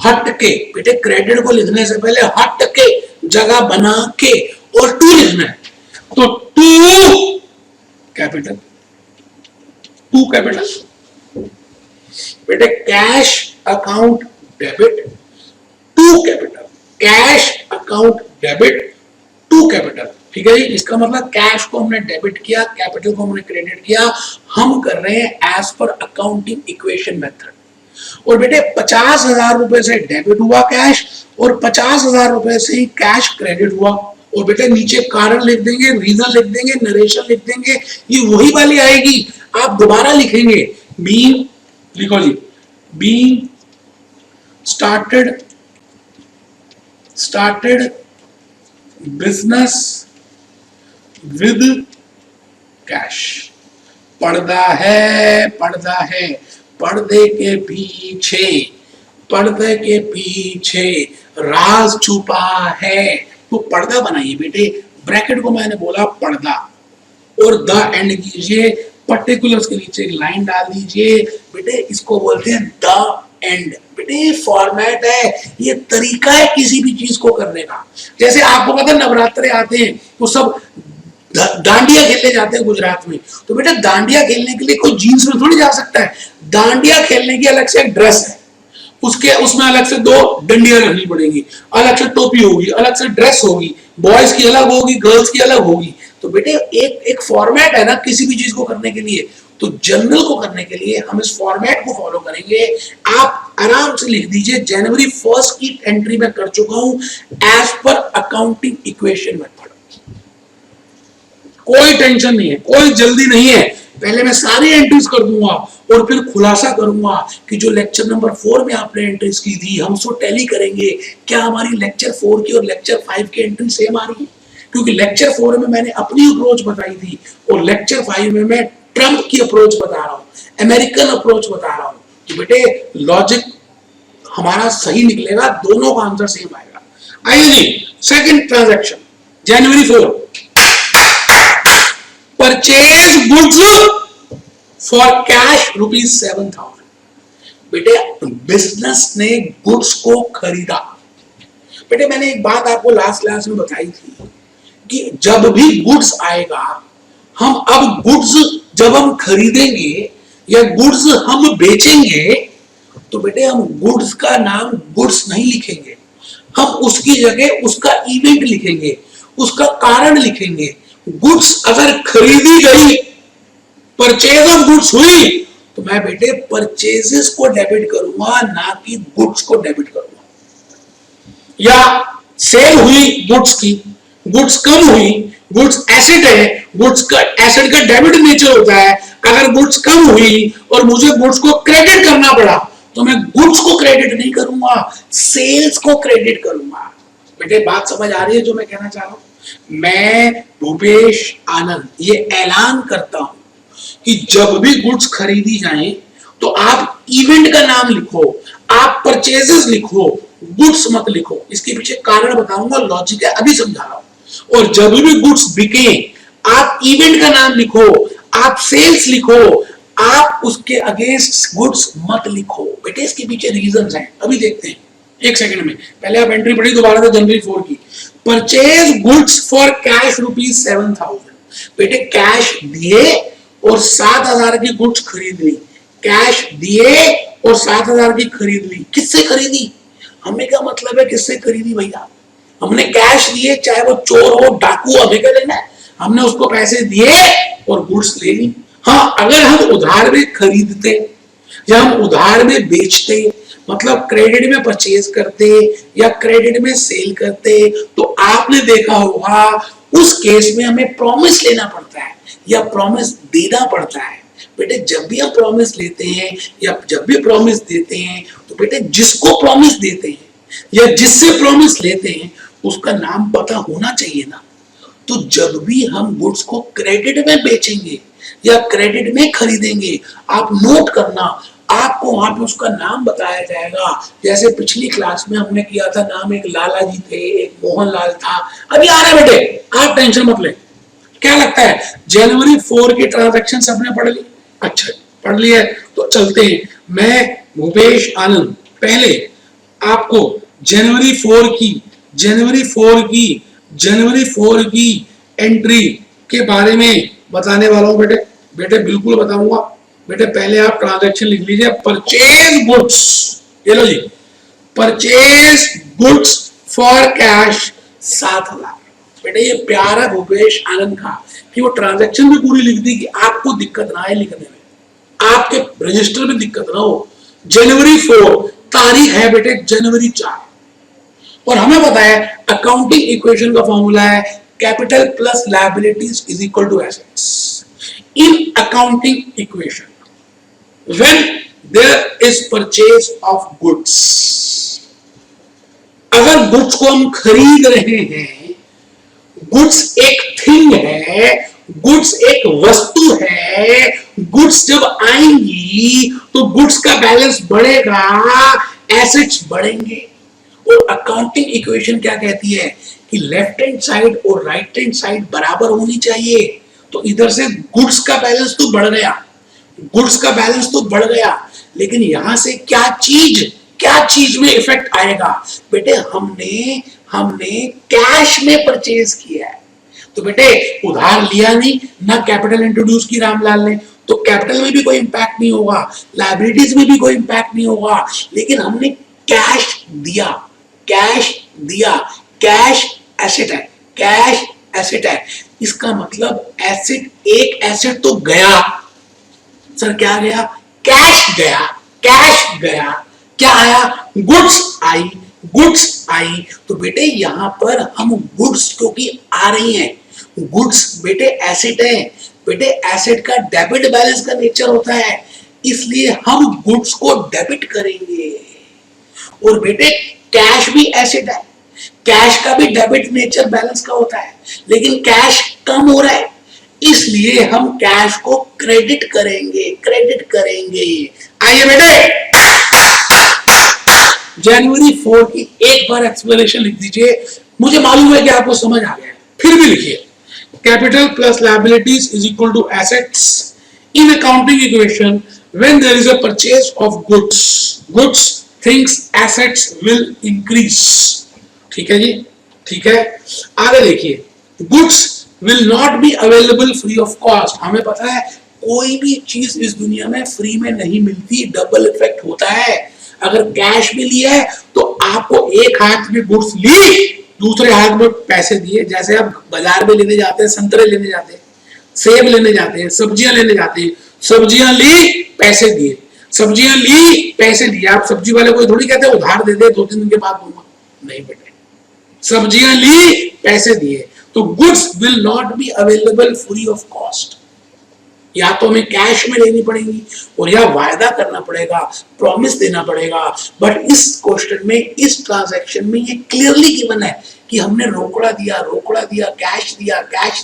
हट के बेटे क्रेडिट को लिखने से पहले हट के जगह बना के और टू लिखना है, तो टू कैपिटल बेटे cash account debit to capital, cash account debit to capital. ठीक है जी, इसका मतलब कैश को हमने डेबिट किया, कैपिटल को हमने क्रेडिट किया। हम कर रहे हैं as per accounting equation method. और बेटे 50,000 रुपए से डेबिट हुआ कैश और 50,000 रुपए से ही कैश क्रेडिट हुआ। और बेटे नीचे कारण लिख देंगे, रीजन लिख देंगे, नरेशन लिख देंगे, ये वही वाली आएगी। आप दोबारा लिखेंगे, बीइंग, लिखो जी, being started business with cash. पर्दा है, पर्दे के पीछे पर्दे के पीछे राज छुपा है, तो पर्दा बनाइए बेटे, ब्रैकेट को मैंने बोला पर्दा, और द एंड कीजिए, पर्टिकुलर्स के नीचे एक लाइन डाल दीजिए बेटे, इसको बोलते हैं द एंड। बेटे फॉर्मेट है, ये तरीका है किसी भी चीज को करने का। जैसे आपको पता है नवरात्रे आते हैं तो सब डांडिया खेलने जाते हैं गुजरात में, तो बेटा डांडिया खेलने के लिए कोई जीन्स में थोड़ी जा सकता है, डांडिया खेलने की अलग से एक ड्रेस है, उसके उसमें अलग से 2 डंडियां रखनी पड़ेगी, अलग से टोपी होगी, अलग से ड्रेस होगी, बॉयज की अलग होगी, गर्ल्स की अलग होगी। तो बेटे एक फॉर्मेट है ना किसी भी चीज को करने के लिए, तो जनरल को करने के लिए हम इस फॉर्मेट को फॉलो करेंगे। आप आराम से लिख दीजिए, जनवरी 1 की एंट्री में कर चुका हूं as per accounting equation method. कोई टेंशन नहीं है, कोई जल्दी नहीं है, पहले मैं सारी एंट्रीज कर दूंगा और फिर खुलासा करूंगा कि जो लेक्चर नंबर 4 में आपने एंट्रीज की थी हम उसको टैली करेंगे, क्या हमारी लेक्चर 4 की और लेक्चर 5 की एंट्री सेम आ रही है, क्योंकि लेक्चर 4 में मैंने अपनी अप्रोच बताई थी और लेक्चर 5 में मैं ट्रम्प की अप्रोच बता रहा हूं, अमेरिकन अप्रोच बता रहा हूं। तो बेटे लॉजिक हमारा सही निकलेगा, दोनों का आंसर सेम आएगा। आइए जी, second transaction, January 4, purchase goods for cash ₹7,000। बेटे बिजनेस ने गुड्स को खरीदा। बेटे मैंने एक बात आपको लास्ट क्लास में बताई थी कि जब भी गुड्स आएगा, हम अब गुड्स जब हम खरीदेंगे या गुड्स हम बेचेंगे, तो बेटे हम गुड्स का नाम गुड्स नहीं लिखेंगे, हम उसकी जगह उसका इवेंट लिखेंगे, उसका कारण लिखेंगे। गुड्स अगर खरीदी गई, परचेज ऑफ गुड्स हुई, तो मैं बेटे परचेजेस को डेबिट करूंगा, ना कि गुड्स को डेबिट करूंगा। या सेल हुई गुड्स की, गुड्स कम हुई, गुड्स एसेट है, गुड्स का एसेट का डेबिट नेचर होता है, अगर गुड्स कम हुई और मुझे गुड्स को क्रेडिट करना पड़ा, तो मैं गुड्स को क्रेडिट नहीं करूंगा, सेल्स को क्रेडिट करूंगा। बेटे बात समझ आ रही है जो मैं कहना चाह रहा हूं? मैं भूपेश आनंद ये ऐलान करता हूं कि जब भी गुड्स खरीदी जाएं तो आप इवेंट का नाम लिखो, आप परचेजेस लिखो, गुड्स मत लिखो। इसके पीछे कारण बताऊंगा, लॉजिक है, अभी समझा रहा हूं। और जब भी गुड्स बिके, आप इवेंट का नाम लिखो, आप सेल्स लिखो, आप उसके अगेंस्ट गुड्स मत लिखो। बेटे इसके पीछे रीजंस हैं, अभी देखते हैं एक सेकंड में। पहले आप एंट्री पढ़ी दोबारा से जनवरी 4 की, परचेज गुड्स फॉर कैश ₹7,000। बेटे कैश दिए और 7,000 की गुड्स खरीद ली, कैश दिए और 7,000 की खरीद ली। किससे खरीदी? हमें क्या मतलब है किससे खरीदी भैया? हमने कैश दिए, चाहे वो चोर हो डाकू, हमें क्या लेना है? हमने उसको पैसे दिए और गुड्स ले ली। हाँ, अगर हम उधार में खरीदते या हम उधार में बेचते, मतलब क्रेडिट में परचेज करते या क्रेडिट में सेल करते, तो आपने देखा होगा उस केस में हमें प्रॉमिस लेना पड़ता है या प्रॉमिस देना पड़ता है। बेटे जब भी हम प्रॉमिस लेते हैं या जब भी प्रॉमिस देते हैं, तो बेटे जिसको प्रॉमिस देते हैं या जिससे प्रॉमिस लेते हैं उसका नाम पता होना चाहिए ना। तो जब भी हम गुड्स को क्रेडिट में बेचेंगे या क्रेडिट में खरीदेंगे, आप नोट करना, आपको वहां पे उसका नाम बताया जाएगा। जैसे पिछली क्लास में हमने किया था, नाम एक लाला जी थे, एक मोहनलाल था, अभी आ रहा है बेटे, आप टेंशन मत ले। क्या लगता है जनवरी 4 की ट्रांजैक्शन सबने पढ़ ली? अच्छा पढ़ लिया है तो चलते हैं। मैं भूपेश आनंद पहले आपको जनवरी 4 की एंट्री के बारे में बताने वाला हूं बेटे। बेटे बिल्कुल बताऊंगा। बेटे पहले आप ट्रांजैक्शन लिख लीजिए, परचेज गुड्स, ये लो जी, परचेज गुड्स फॉर कैश 7,000। बेटे ये प्यार है भूपेश आनंद का कि वो ट्रांजैक्शन भी पूरी लिख दी कि आपको दिक्कत ना आए लिखने में, आपके रजिस्टर में दिक्कत ना हो। जनवरी 4 तारीख है बेटे जनवरी 4, और हमें पता है अकाउंटिंग इक्वेशन का फॉर्मूला है capital plus liabilities is equal to assets. In accounting equation when there is purchase of goods, अगर गुड्स को हम खरीद रहे हैं, गुड्स एक थिंग है, गुड्स एक वस्तु है, गुड्स जब आएंगी तो गुड्स का बैलेंस बढ़ेगा, एसेट्स बढ़ेंगे। और अकाउंटिंग इक्वेशन क्या कहती है कि लेफ्ट हैंड साइड और राइट हैंड साइड बराबर होनी चाहिए। तो इधर से गुड्स का बैलेंस तो बढ़ गया, गुड्स का बैलेंस तो बढ़ गया, लेकिन यहां से क्या चीज में इफेक्ट आएगा बेटे? हमने कैश में परचेज किया है। तो बेटे उधार लिया नहीं, ना कैपिटल इंट्रोड्यूस की रामलाल ने, तो कैपिटल में भी कोई इंपैक्ट नहीं होगा, लायबिलिटीज में भी कोई इंपैक्ट नहीं होगा, लेकिन हमने कैश दिया, कैश एसेट है, कैश एसेट है। इसका मतलब एसेट, एक एसेट तो गया सर, क्या गया? कैश गया, क्या आया? गुड्स आई। तो बेटे यहां पर हम गुड्स क्योंकि आ रही हैं, गुड्स बेटे एसेट है, बेटे एसेट का डेबिट बैलेंस का नेचर होता है, इसलिए हम गुड्स को डेबिट करेंगे। और बेटे कैश भी एसेट है, कैश का भी डेबिट नेचर बैलेंस का होता है, लेकिन कैश कम हो रहा है, इसलिए हम कैश को क्रेडिट करेंगे। आइए बेटे जनवरी 4 की एक बार एक्सप्लेनेशन लिख दीजिए, मुझे मालूम है कि आपको समझ आ गया, फिर भी लिखिए। Capital plus liabilities is equal to assets in accounting equation when there is a purchase of goods things assets will increase. ठीक है जी, ठीक है। आगे देखिए, goods will not be available free of cost. हमें पता है कोई भी चीज इस दुनिया में फ्री में नहीं मिलती, डबल इफेक्ट होता है। अगर कैश भी लिया है तो आपको एक हाथ में गुड्स ली, दूसरे हाथ में पैसे दिए। जैसे आप बाजार में लेने जाते हैं, संतरे लेने जाते हैं, सेब लेने जाते हैं, सब्जियां लेने जाते हैं, सब्जियां ली पैसे दिए, सब्जियां ली पैसे दिए। आप सब्जी वाले को थोड़ी कहते हैं उधार दे दे, 2-3 दिन के बाद दूंगा, नहीं बेटे, सब्जियां ली पैसे दिए। तो goods will not be available free of cost, या तो हमें कैश में लेनी पड़ेगी और या वायदा करना पड़ेगा, प्रॉमिस देना पड़ेगा। बट इस क्वेश्चन में, इस ट्रांजैक्शन में ये क्लियरली गिवन है कि हमने रोकड़ा दिया, कैश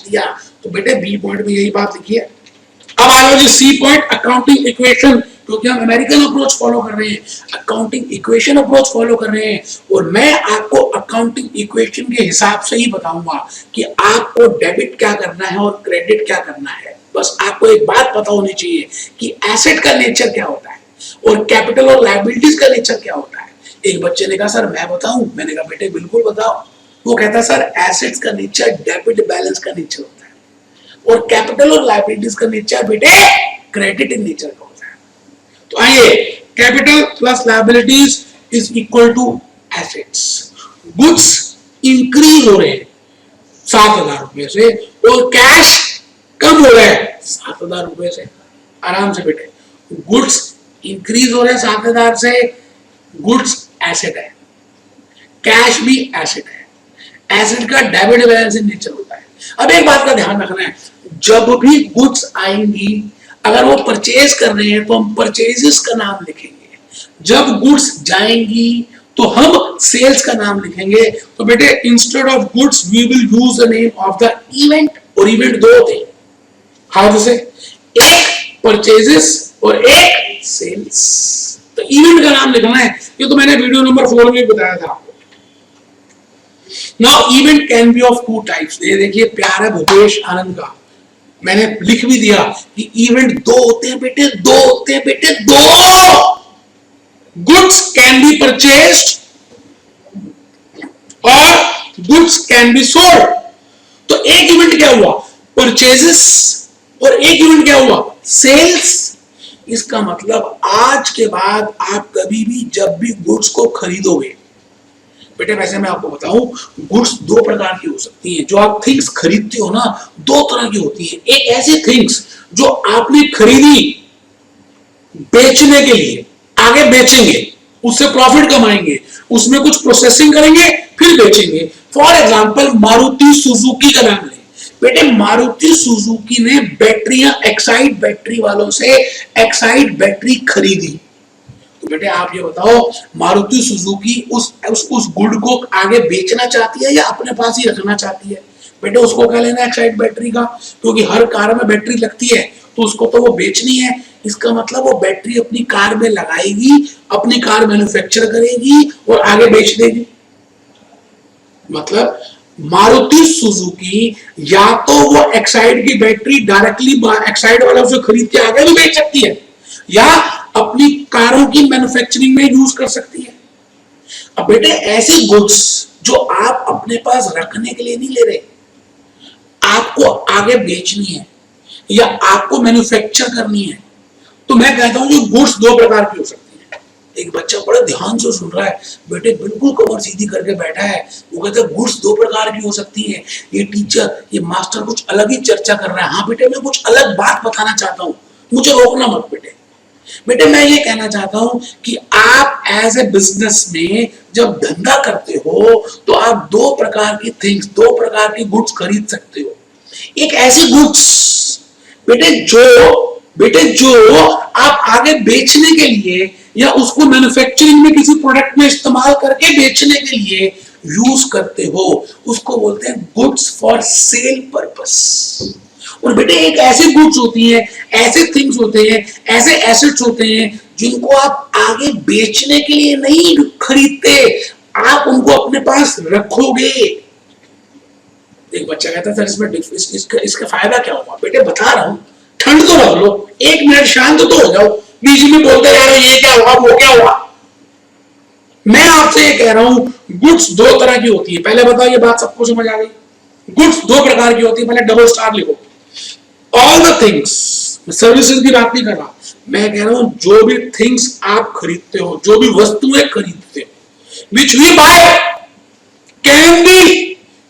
दिया। तो बेटे बी पॉइंट में यही बात लिखी है। अब आ जाओ जी सी पॉइंट, अकाउंटिंग इक्वेशन, क्योंकि हम अमेरिकन अप्रोच फॉलो कर रहे हैं, अकाउंटिंग इक्वेशन अप्रोच फॉलो कर रहे हैं, और मैं आपको अकाउंटिंग इक्वेशन के हिसाब से ही बताऊंगा कि आपको डेबिट क्या करना है और क्रेडिट क्या करना है। बस आपको एक बात पता होनी चाहिए कि एसेट का नेचर क्या होता है और कैपिटल और लायबिलिटीज का नेचर क्या होता है। एक बच्चे ने कहा सर मैं बताऊं, मैंने कहा बेटे बिल्कुल बताओ। वो कहता सर एसेट्स का नेचर डेबिट बैलेंस का नेचर होता है और कैपिटल और लायबिलिटीज का नेचर बेटे क्रेडिट इन नेचर का होता है। तो आइए, capital plus liabilities is equal to assets. Goods increase हो रहे हैं 7,000 रुपए से और कैश कम हो रहा है 7,000 रुपए से। आराम से बेटे, गुड्स इंक्रीज हो रहे हैं 7,000 से, गुड्स एसेट है, कैश भी एसेट है, एसेट का डेबिट बैलेंस इन नेचर होता है। अब एक बात का ध्यान रखना है, जब भी गुड्स आएंगी, अगर वो परचेज कर रहे हैं तो हम परचेजेस का नाम लिखेंगे, जब गुड्स जाएंगी तो हम सेल्स का नाम लिखेंगे। तो बेटे instead of goods we will use the name of the event, और इवेंट दो होते हैं, हाउ टू से, एक परचेजेस और एक सेल्स। तो इवेंट का नाम लिखना है, ये तो मैंने वीडियो नंबर 4 में बताया था आपको। Now event can be of 2 types. ये देखिए प्यार है भूपेश आनंद का, मैंने लिख भी दिया कि इवेंट दो होते हैं बेटे, दो। गुड्स कैन बी परचेज्ड और गुड्स कैन बी सोल्ड। तो एक इवेंट क्या हुआ, परचेजेस, और एक इवेंट क्या हुआ, सेल्स। इसका मतलब आज के बाद आप कभी भी जब भी गुड्स को खरीदोगे बेटे, वैसे मैं आपको बताऊं, गुड्स 2 प्रकार की हो सकती है। जो आप थिंग्स खरीदते हो ना, 2 तरह की होती है। एक ऐसी थिंग्स जो आपने खरीदी बेचने के लिए, आगे बेचेंगे, उससे प्रॉफिट कमाएंगे, उसमें कुछ प्रोसेसिंग करेंगे फिर बेचेंगे। फॉर एग्जांपल मारुति सुजुकी का नाम ले बेटे, मारुति सुजुकी ने बैटरियां एक्साइड बैटरी वालों से एक्साइड बैटरी खरीदी। तो बेटे आप ये बताओ, मारुति सुजुकी उस गुड को आगे बेचना चाहती है या अपने पास ही रखना चाहती है? बेटे उसको क्या लेना एक्साइड बैटरी का, क्योंकि हर कार में बैटरी लगती है तो उसको तो वो बेचनी है, इसका मतलब वो बैटरी अपनी कार में लगाएगी, अपनी कार मैन्युफैक्चर करेगी और आगे बेच देगी। मतलब मारुति सुजुकी या तो वो एक्साइड की बैटरी डायरेक्टली एक्साइड वाला उसे खरीद के आगे भी बेच सकती है, या अपनी कारों की मैन्युफैक्चरिंग में यूज कर सकती है। अब बेटे ऐसी गुड्स जो आप अपने पास रखने के लिए नहीं ले रहे, आपको आगे बेचनी है या आपको मैन्युफैक्चर करनी है, तो मैं कहता हूं कि गुड्स दो प्रकार की हो सकती है। एक बच्चा बड़े ध्यान से सुन रहा है, बेटे बिल्कुल कमर सीधी करके बैठा है, वो कहता है गुड्स दो प्रकार की हो सकती है। ये टीचर, ये मास्टर कुछ अलग ही चर्चा कर रहा है। हाँ बेटे, मैं कुछ अलग बात बताना चाहता हूँ, मुझे रोकना मत बेटे। बेटे मैं ये कहना चाहता हूं कि आप एज ए बिजनेस में जब धंधा करते हो तो आप दो प्रकार की थिंग्स, दो प्रकार की गुड्स खरीद सकते हो। एक ऐसी गुड्स बेटे जो आप आगे बेचने के लिए या उसको मैन्युफैक्चरिंग में किसी प्रोडक्ट में इस्तेमाल करके बेचने के लिए यूज करते हो, उसको बोलते हैं गुड्स फॉर सेल पर्पस। और बेटे एक ऐसी गुड्स होती हैं, ऐसे थिंग्स होते हैं, ऐसे एसेट्स होते हैं जिनको आप आगे बेचने के लिए नहीं खरीदते, आप उनको अपने पास रखोगे। एक बच्चा कहता सर इसमें इसका फायदा क्या होगा? बेटे बता रहा हूं, ठंड तो रख लो, एक मिनट शांत तो हो जाओ, बीच में बोलते जा रहे हो ये क्या होगा वो क्या होगा। मैं आपसे ये कह रहा हूं गुड्स दो तरह की होती है। पहले बताओ ये बात सबको समझ आ गई? गुड्स दो प्रकार की होती है, पहले डबल स्टार लिखो। ऑल द थिंग्स, सर्विसेज की बात नहीं कर रहा, मैं कह रहा हूं जो भी थिंग्स आप खरीदते हो, जो भी वस्तुएं खरीदते हो, which we buy can be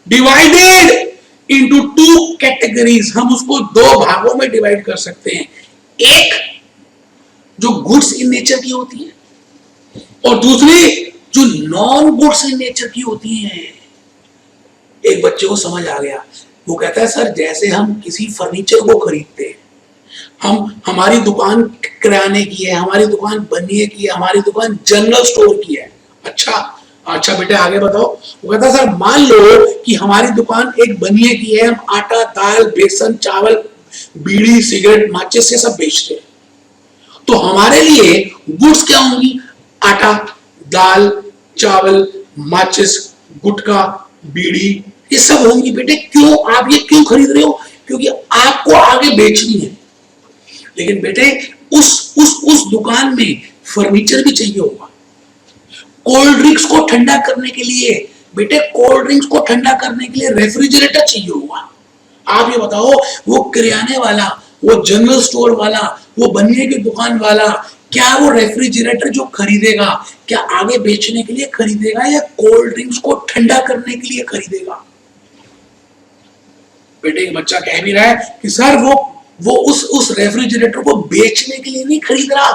divided into two categories. हम उसको दो भागों में डिवाइड कर सकते हैं। एक जो गुड्स इन नेचर की होती है और दूसरी जो नॉन गुड्स इन नेचर की होती हैं। एक बच्चे को समझ आ गया, वो कहता है सर जैसे हम किसी फर्नीचर को खरीदते हैं, हमारी दुकान किराने की है, हमारी दुकान बनिए की है, हमारी दुकान जनरल स्टोर की है। अच्छा बेटे आगे बताओ। वो कहता है सर मान लो कि हमारी दुकान एक बनिए की है, हम आटा, दाल, बेसन, चावल, बीड़ी, सिगरेट, माचिस ये सब बेचते हैं, तो हमारे लिए गुड्स क्या होंगी? आटा, दाल, चावल, माचिस, गुटखा, बीड़ी ये सब होंगी। बेटे क्यों आप ये क्यों खरीद रहे हो? क्योंकि आपको आगे बेचनी है। लेकिन बेटे उस दुकान में फर्नीचर भी चाहिए होगा, कोल्ड ड्रिंक्स को ठंडा करने के लिए, बेटे कोल्ड ड्रिंक्स को ठंडा करने के लिए रेफ्रिजरेटर चाहिए होगा। आप ये बताओ वो किराने वाला, वो जनरल स्टोर वाला, वो बनिए की दुकान वाला, क्या वो रेफ्रिजरेटर जो खरीदेगा क्या आगे बेचने के लिए खरीदेगा या कोल्ड ड्रिंक्स को ठंडा करने के लिए खरीदेगा? बेटे एक बच्चा कह भी रहा है कि सर वो उस रेफ्रिजरेटर को बेचने के लिए नहीं खरीद रहा,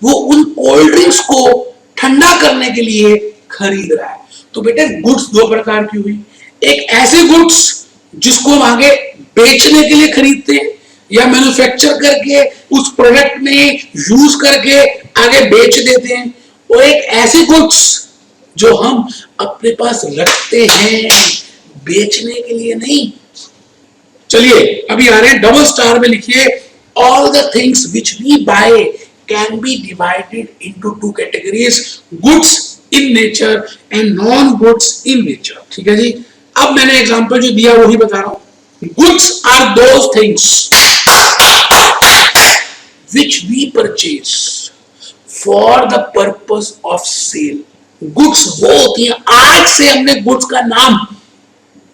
वो उन कोल्ड ड्रिंक्स को ठंडा करने के लिए खरीद रहा है। तो बेटे गुड्स दो प्रकार की हुई, एक ऐसे गुड्स जिसको हम आगे बेचने के लिए खरीदते हैं या मैन्युफैक्चर करके उस प्रोडक्ट में यूज करके आगे बेच देते हैं, और एक ऐसे गुड्स जो हम अपने पास रखते हैं बेचने के लिए नहीं। चलिए अभी आ रहे हैं डबल स्टार में, लिखिए all the things which we buy can be divided into two categories, goods in nature and non goods in nature. ठीक है जी। अब मैंने एग्जांपल जो दिया वही बता रहा हूं। Goods are those things which we purchase for the purpose of sale. Goods वो होती हैं, आज से हमने गुड्स का नाम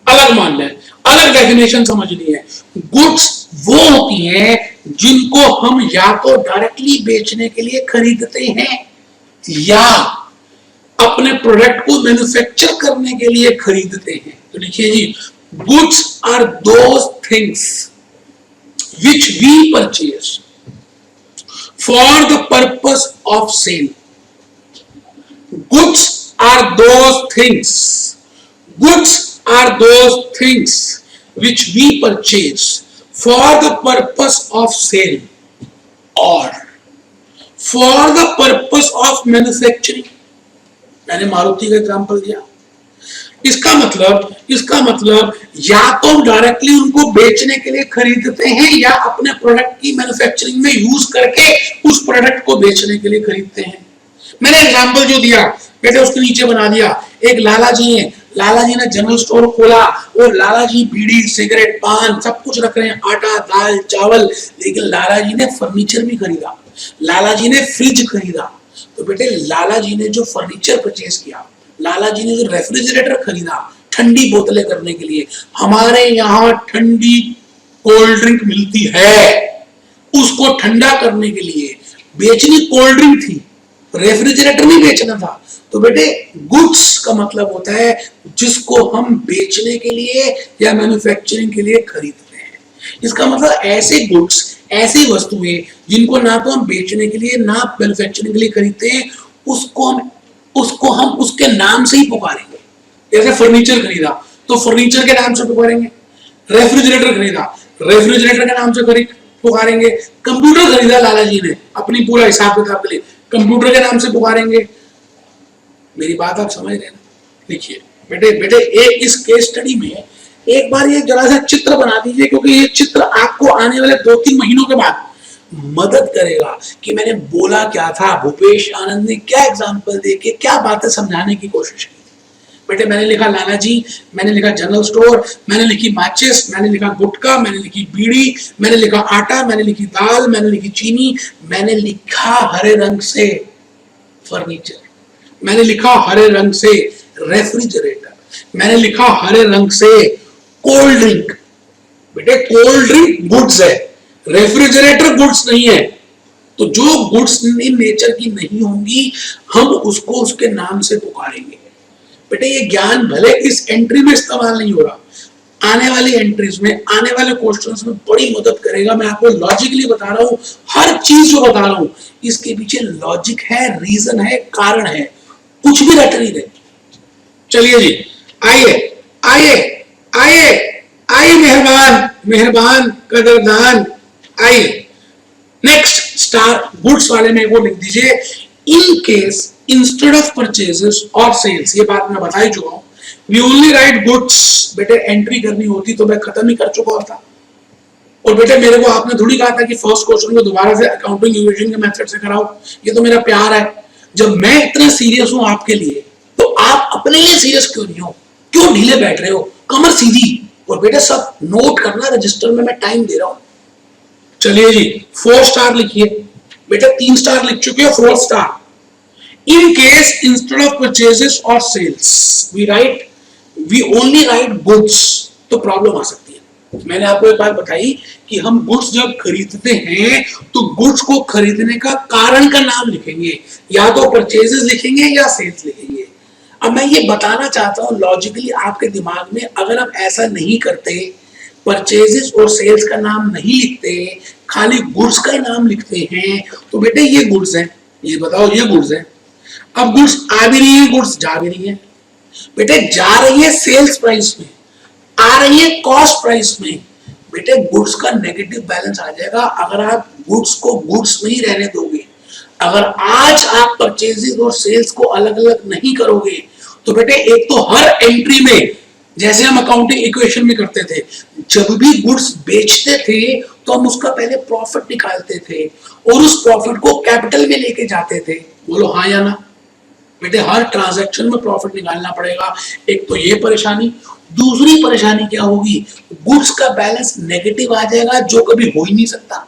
अलग मान लिया, अलग डेफिनेशन समझनी है। गुड्स वो होती हैं जिनको हम या तो डायरेक्टली बेचने के लिए खरीदते हैं या अपने प्रोडक्ट को मैन्युफैक्चर करने के लिए खरीदते हैं। तो लिखिए जी, goods are those things which we purchase for the purpose of sale. Goods are those things, goods are those things which we purchase for the purpose of sale or for the purpose of manufacturing। मैंने मारुति का example दिया, इसका मतलब या तो directly उनको बेचने के लिए खरीदते हैं या अपने प्रोडक्ट की मैन्युफैक्चरिंग में यूज करके उस प्रोडक्ट को बेचने के लिए खरीदते हैं। मैंने एग्जांपल जो दिया बेटे उसके नीचे बना दिया। एक लाला जी हैं, लाला जी ने जनरल स्टोर खोला और लाला जी बीड़ी सिगरेट पान सब कुछ रख रहे हैं, आटा दाल चावल, लेकिन लाला जी ने फर्नीचर भी खरीदा, लाला जी ने फ्रिज खरीदा। तो बेटे लाला जी ने जो फर्नीचर परचेज किया, लाला जी ने जो रेफ्रिजरेटर खरीदा ठंडी बोतलें करने के लिए, हमारे यहाँ ठंडी कोल्ड ड्रिंक मिलती है, उसको ठंडा करने के लिए बेचनी कोल्ड ड्रिंक थी, रेफ्रिजरेटर नहीं बेचना था। तो बेटे गुड्स का मतलब होता है जिसको हम बेचने के लिए या मैन्युफैक्चरिंग के लिए खरीदते हैं। इसका मतलब ऐसे गुड्स, ऐसी वस्तुएं जिनको ना तो हम बेचने के लिए ना मैन्युफैक्चरिंग के लिए खरीदते हैं, उसको हम उसके नाम से ही पुकारेंगे। जैसे फर्नीचर खरीदा तो फर्नीचर के नाम से पुकारेंगे, रेफ्रिजरेटर खरीदा रेफ्रिजरेटर के नाम से पुकारेंगे, कंप्यूटर खरीदा लाला जी ने अपनी पूरा हिसाब किताब के लिए, कंप्यूटर के नाम से पुकारेंगे। मेरी बात आप समझ रहे हैं? देखिए बेटे बेटे एक इस केस स्टडी में एक बार ये जरा सा चित्र बना दीजिए, क्योंकि ये चित्र आपको आने वाले 2-3 महीनों के बाद मदद करेगा कि मैंने बोला क्या था, भूपेश आनंद ने क्या एग्जाम्पल देके क्या बातें समझाने की कोशिश की। बेटे मैंने लिखा लाला जी, मैंने लिखा जनरल स्टोर, मैंने लिखी माचिस, मैंने लिखा गुटखा, मैंने लिखी बीड़ी, मैंने लिखा आटा, मैंने लिखी दाल, मैंने लिखी चीनी, मैंने लिखा हरे रंग से फर्नीचर, मैंने लिखा हरे रंग से रेफ्रिजरेटर, मैंने लिखा हरे रंग से कोल्ड ड्रिंक। बेटे कोल्ड ड्रिंक गुड्स है, रेफ्रिजरेटर गुड्स नहीं है। तो जो गुड्स इन नेचर की नहीं होंगी हम उसको उसके नाम से पुकारेंगे। बेटे ये ज्ञान भले इस एंट्री में इस्तेमाल नहीं हो रहा, आने वाली एंट्रीज में, आने वाले क्वेश्चंस में बड़ी मदद करेगा। मैं आपको लॉजिकली बता रहा हूं, हर चीज जो बता रहा हूं इसके पीछे लॉजिक है, रीजन है, कारण है, कुछ भी रट नहीं रहे। चलिए जी, आइए आइए आइए आइए, मेहरबान मेहरबान कदरदान, आइए नेक्स्ट स्टार गुड्स वाले में वो लिख दीजिए, इन केस इंस्टेड ऑफ परचेजेस और सेल्स। ये बात मैं बता ही चुका हूं, वी ओनली राइट गुड्स। बेटे एंट्री करनी होती तो मैं खत्म ही कर चुका होता। और बेटे मेरे को आपने थोड़ी कहा था कि फर्स्ट क्वेश्चन को दोबारा से अकाउंटिंग इक्वेशन के मेथड से कराओ, ये तो मेरा प्यार है। जब मैं इतना सीरियस हूं आपके लिए तो आप अपने लिए सीरियस क्यों नहीं हो? क्यों ढीले बैठ रहे हो? कमर सीधी। और बेटे सब नोट करना रजिस्टर में, मैं टाइम दे रहा हूं। चलिए जी 4 स्टार लिखिए। बेटा 3 स्टार लिख चुके हो, 4 star. In case instead of purchases और sales we write, we only write goods, तो प्रॉब्लम आ सकती है। मैंने आपको एक बात बताई कि हम गुड्स जब खरीदते हैं तो गुड्स को खरीदने का कारण का नाम लिखेंगे, या तो परचेजेस लिखेंगे या सेल्स लिखेंगे। अब मैं ये बताना चाहता हूं लॉजिकली आपके दिमाग में, अगर आप ऐसा नहीं करते, परचेजेस और सेल्स का नाम नहीं लिखते, खाली गुड्स का ही नाम लिखते हैं, तो बेटे ये गुड्स हैं, ये बताओ ये गुड्स हैं। अब गुड्स आ भी रही है, गुड्स जा भी रही है। बेटे जा रही है सेल्स प्राइस में, आ रही है कॉस्ट प्राइस में। बेटे गुड्स का नेगेटिव बैलेंस आ जाएगा अगर आप गुड्स को गुड्स में ही रहने दोगे। अगर आज आप परचेजेस और सेल्स को अलग अलग नहीं करोगे तो बेटे एक तो हर एंट्री में, जैसे हम अकाउंटिंग इक्वेशन में करते थे, जब भी गुड्स बेचते थे तो हम उसका पहले प्रॉफिट निकालते थे और उस प्रॉफिट को कैपिटल में लेके जाते थे। बोलो हाँ या ना? बेटे हर ट्रांजैक्शन में प्रॉफिट निकालना पड़ेगा। एक तो ये परेशानी, दूसरी परेशानी क्या होगी, गुड्स का बैलेंस नेगेटिव आ जाएगा जो कभी हो ही नहीं सकता।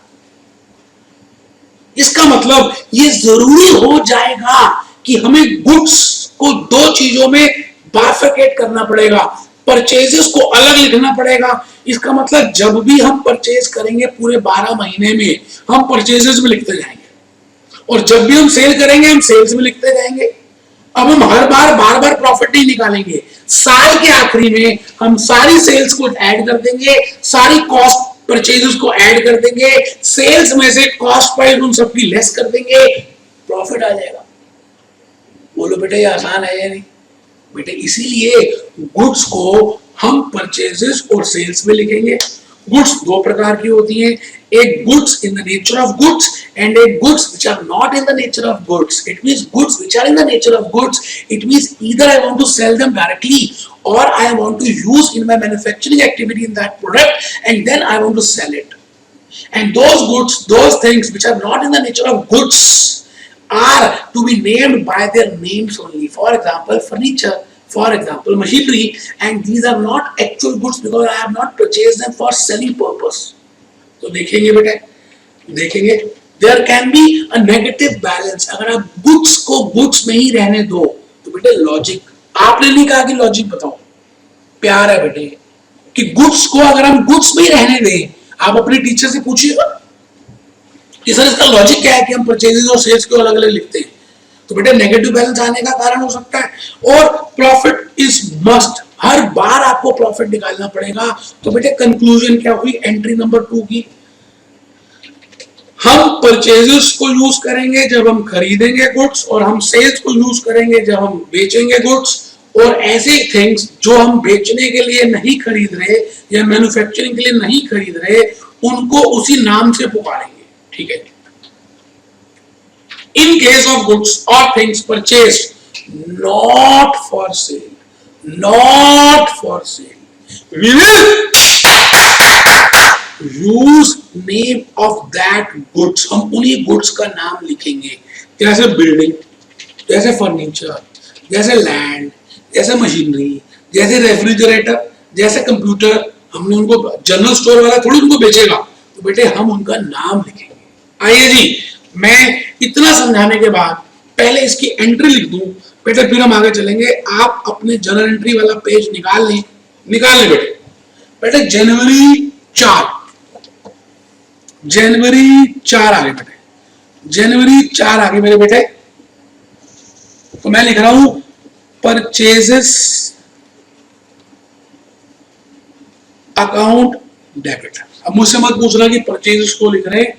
इसका मतलब ये जरूरी हो जाएगा कि हमें गुड्स को 2 चीजों में बाइफरकेट करना पड़ेगा, परचेजेस को अलग लिखना पड़ेगा। इसका मतलब जब भी हम परचेज करेंगे पूरे 12 महीने में हम परचेजेस में लिखते जाएंगे, और जब भी हम सेल करेंगे हम सेल्स में लिखते जाएंगे। अब हम हर बार बार प्रॉफिट नहीं निकालेंगे, साल के आखिरी में हम सारी सेल्स को ऐड कर देंगे, सारी कॉस्ट परचेजेस को ऐड कर देंगे, सेल्स में से कॉस्ट प्राइस उन सबकी लेस कर देंगे, प्रॉफिट आ जाएगा। बोलो बेटे ये आसान है या नहीं? बेटे इसीलिए गुड्स को हम परचेजेस और सेल्स में लिखेंगे। गुड्स 2 प्रकार की होती हैं, एक goods in the nature of goods and एक goods which are not in the nature of goods. It means goods which are in the nature of goods, it means either I want to sell them directly or I want to use in my manufacturing activity in that product, and then I want to sell it. And those goods, those things which are not in the nature of goods, are to be named by their names only. For example, furniture, for example, machinery, and these are not actual goods because I have not purchased them for selling purpose. तो देखेंगे बेटे, देखेंगे there can be a negative balance. अगर आप goods को goods में ही रहने दो तो बेटे लॉजिक, आपने नहीं कहा कि लॉजिक बताओ, प्यार है बेटे कि गुड्स को अगर हम गुड्स में ही रहने दें, आप अपने टीचर से पूछिएगा कि सर इसका लॉजिक क्या है कि हम परचेजेस और सेल्स को अलग अलग लिखते हैं, तो बेटे नेगेटिव बैलेंस आने का कारण हो सकता है। और प्रॉफिट इज मस्ट, हर बार आपको प्रॉफिट निकालना पड़ेगा। तो बेटे कंक्लूजन क्या हुई एंट्री नंबर 2 की, हम परचेजेस को यूज करेंगे जब हम खरीदेंगे गुड्स, और हम सेल्स को यूज करेंगे जब हम बेचेंगे गुड्स। और ऐसे थिंग्स जो हम बेचने के लिए नहीं खरीद रहे या मैन्युफैक्चरिंग के लिए नहीं खरीद रहे, उनको उसी नाम से पुकारेंगे, ठीक है। इन केस ऑफ गुड्स और things purchased not for sale, not for sale, we will use name of that goods, हम उन्हीं गुड्स का नाम लिखेंगे, जैसे बिल्डिंग, जैसे फर्नीचर, जैसे लैंड, जैसे मशीनरी, जैसे रेफ्रिजरेटर, जैसे कंप्यूटर। हमने उनको, जनरल स्टोर वाला थोड़ी उनको बेचेगा, तो बेटे हम उनका नाम लिखेंगे। आइए जी, मैं इतना समझाने के बाद पहले इसकी एंट्री लिख दूं बेटे, फिर हम आगे चलेंगे। आप अपने जर्नल एंट्री वाला पेज निकाल लें, निकाल लें बेटे। बेटे जनवरी 4, जनवरी 4 आगे बेटे, जनवरी 4 आगे मेरे बेटे। तो मैं लिख रहा हूं परचेजेस अकाउंट डेबिट। अब मुझसे मत पूछना कि परचेजेस को लिख रहे हैं,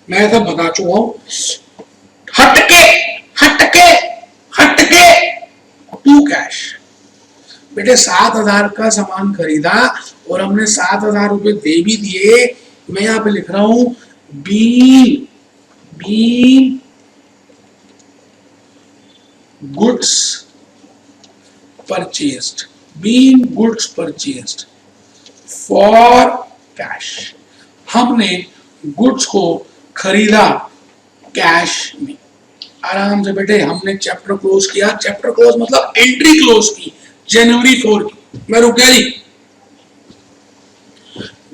मैं सब बता चुका हूं। हटके हटके हटके टू कैश बेटे, 7,000 का सामान खरीदा और हमने 7,000 रुपए दे भी दिए। मैं यहां पे लिख रहा हूं being goods purchased, being goods purchased for cash. हमने गुड्स को खरीदा कैश में। आराम से बेटे हमने चैप्टर क्लोज किया, चैप्टर क्लोज मतलब एंट्री क्लोज की जनवरी 4 की। मैं रुक गया नहीं,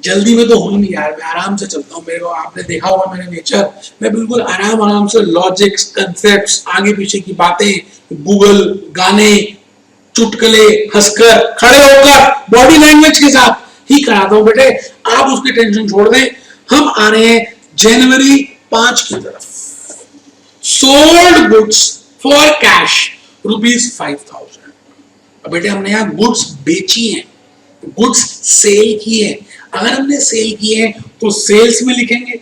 जल्दी में तो हो ही नहीं यार, मैं आराम से चलता हूँ। मेरे को आपने देखा होगा मेरा नेचर, मैं बिल्कुल आराम से लॉजिक्स, कंसेप्ट्स, आगे पीछे की बातें, गूगल, गाने, चुटकुले, हंसकर, खड़े होकर, बॉडी लैंग्वेज के साथ ही कराता हूँ बेटे। आप उसकी टेंशन छोड़ दें। हम आ रहे हैं जनवरी 5 की तरफ। Sold goods for cash ₹5,000। अब बेटे हमने यहाँ गुड्स बेची हैं, गुड्स सेल की है। अगर हमने सेल की है तो सेल्स में लिखेंगे,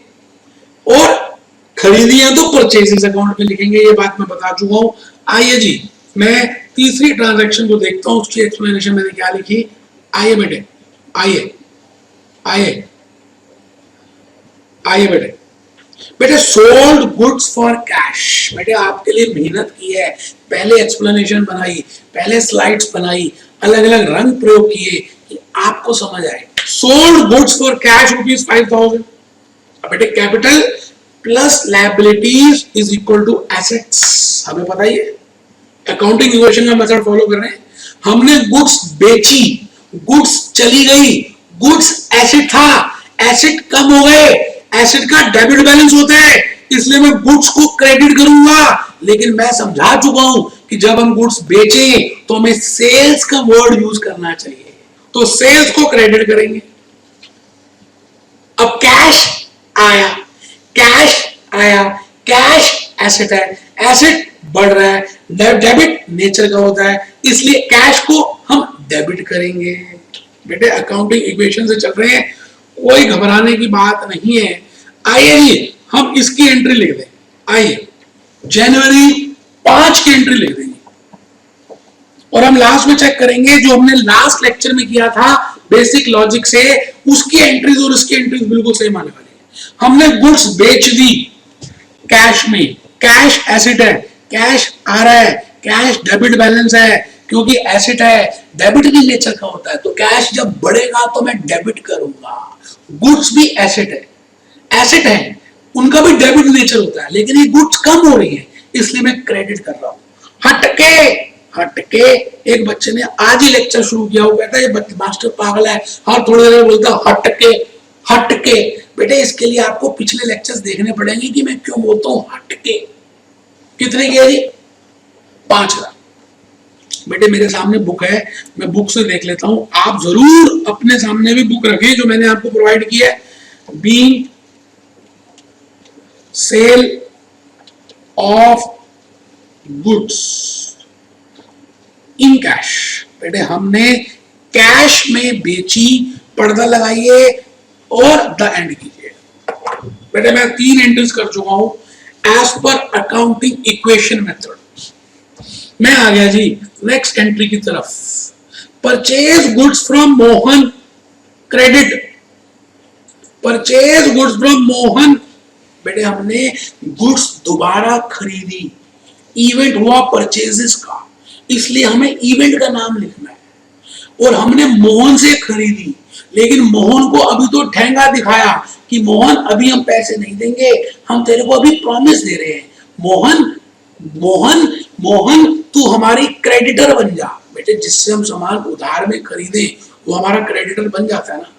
और खरीदी है तो परचेजेस अकाउंट में लिखेंगे। ये बात मैं बता चुका हूं। आइए जी, मैं तीसरी ट्रांजैक्शन को देखता हूं, उसकी एक्सप्लेनेशन मैंने क्या लिखी। आइए बेटे, आइए आइए आइए बेटे। बेटे सोल्ड गुड्स फॉर कैश, बेटे आपके लिए मेहनत की है, पहले एक्सप्लेनेशन बनाई, पहले स्लाइड्स बनाई, अलग अलग रंग प्रयोग किए कि आपको समझ आए। Sold goods for cash ₹5,000। अब बेटे capital plus liabilities is equal to assets. हमें पता ही है, अकाउंटिंग इक्वेशन का मेथड फॉलो कर रहे हैं। हमने गुड्स बेची, गुड्स चली गई, गुड्स एसेट था, एसेट कम हो गए, एसेट का डेबिट बैलेंस होता है, इसलिए मैं गुड्स को क्रेडिट करूंगा। लेकिन मैं समझा चुका हूं कि जब हम गुड्स बेचें तो हमें सेल्स का वर्ड यूज करना चाहिए, तो सेल्स को क्रेडिट करेंगे। अब कैश आया, कैश आया, कैश एसेट है, एसेट बढ़ रहा है, डेबिट नेचर का होता है, इसलिए कैश को हम डेबिट करेंगे। बेटे अकाउंटिंग इक्वेशन से चल रहे हैं, कोई घबराने की बात नहीं है। आइए हम इसकी एंट्री लिख दें। आइए जनवरी 5 की एंट्री लिख देंगे, और हम लास्ट में चेक करेंगे जो हमने लास्ट लेक्चर में किया था बेसिक लॉजिक से, उसकी एंट्रीज और उसकी एंट्रीज बिल्कुल सेम आने वाली है। हमने गुड्स बेच दी कैश में, कैश एसेट है, कैश आ रहा है, कैश डेबिट बैलेंस है, क्योंकि एसेट है, डेबिट भी नेचर का होता है, तो कैश जब बढ़ेगा तो मैं डेबिट करूंगा। गुड्स भी एसेट है, उनका भी डेबिट नेचर होता है, लेकिन ये गुड्स कम हो रही है इसलिए मैं क्रेडिट कर रहा हूं। हटके एक बच्चे ने आज ही लेक्चर शुरू किया, वो कहता है ये मास्टर पागल है, हर थोड़ी देर बोलता हटके। बेटे इसके लिए आपको पिछले लेक्चर्स देखने पड़ेंगे कि मैं क्यों बोलता हूं हटके। कितने की है जी? 5,000। बेटे मेरे सामने बुक है, मैं बुक से देख लेता हूं, आप जरूर अपने सामने भी बुक रखें जो मैंने आपको प्रोवाइड की है। Be sale of goods in cash. बेटे हमने कैश में बेची, पर्दा लगाइए और द एंड कीजिए। बेटे मैं 3 एंट्रीज कर चुका हूं as per accounting equation method. मैं आ गया जी नेक्स्ट एंट्री की तरफ। Purchase goods from Mohan, credit. Purchase goods from Mohan. बेटे हमने गुड्स दोबारा खरीदी, इवेंट हुआ परचेजेस का, इसलिए हमें इवेंट का नाम लिखना है। और हमने मोहन से खरीदी, लेकिन मोहन को अभी तो ठेंगा दिखाया कि मोहन अभी हम पैसे नहीं देंगे, हम तेरे को अभी प्रॉमिस दे रहे हैं। मोहन तू हमारी क्रेडिटर बन जा। बेटे जिससे हम सामान उधार में खरीदे वो हमारा क्रेडिटर बन जाता है ना।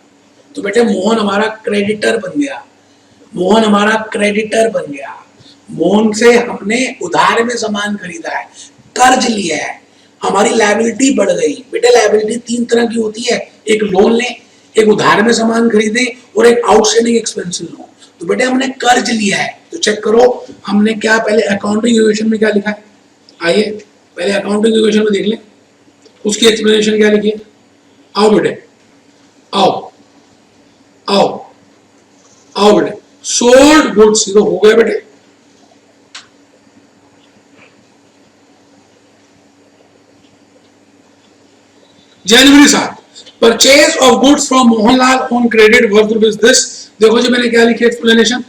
तो बेटे मोहन हमारा क्रेडिटर बन गया, मोहन से हमने उधार में सामान खरीदा है, कर्ज लिया है, हमारी लायबिलिटी बढ़ गई। बेटे लायबिलिटी 3 तरह की होती है, एक लोन ले, एक उधार में सामान खरीदे और एक आउटस्टैंडिंग एक्सपेंसिव लोन। तो बेटे हमने कर्ज लिया है, तो चेक करो हमने क्या पहले अकाउंटिंग इक्वेशन में क्या लिखा है। आइए पहले अकाउंटिंग इक्वेशन में देख लें, उसकी एक्सप्लेनेशन क्या लिखी है। आओ बेटे आओ बेटे। सोल्ड गुड्स तो हो गया बेटे, जनवरी 7 purchase of goods from Mohanlal on credit worth rupees this. देखो जी मैंने क्या लिखी एक्सप्लेनेशन।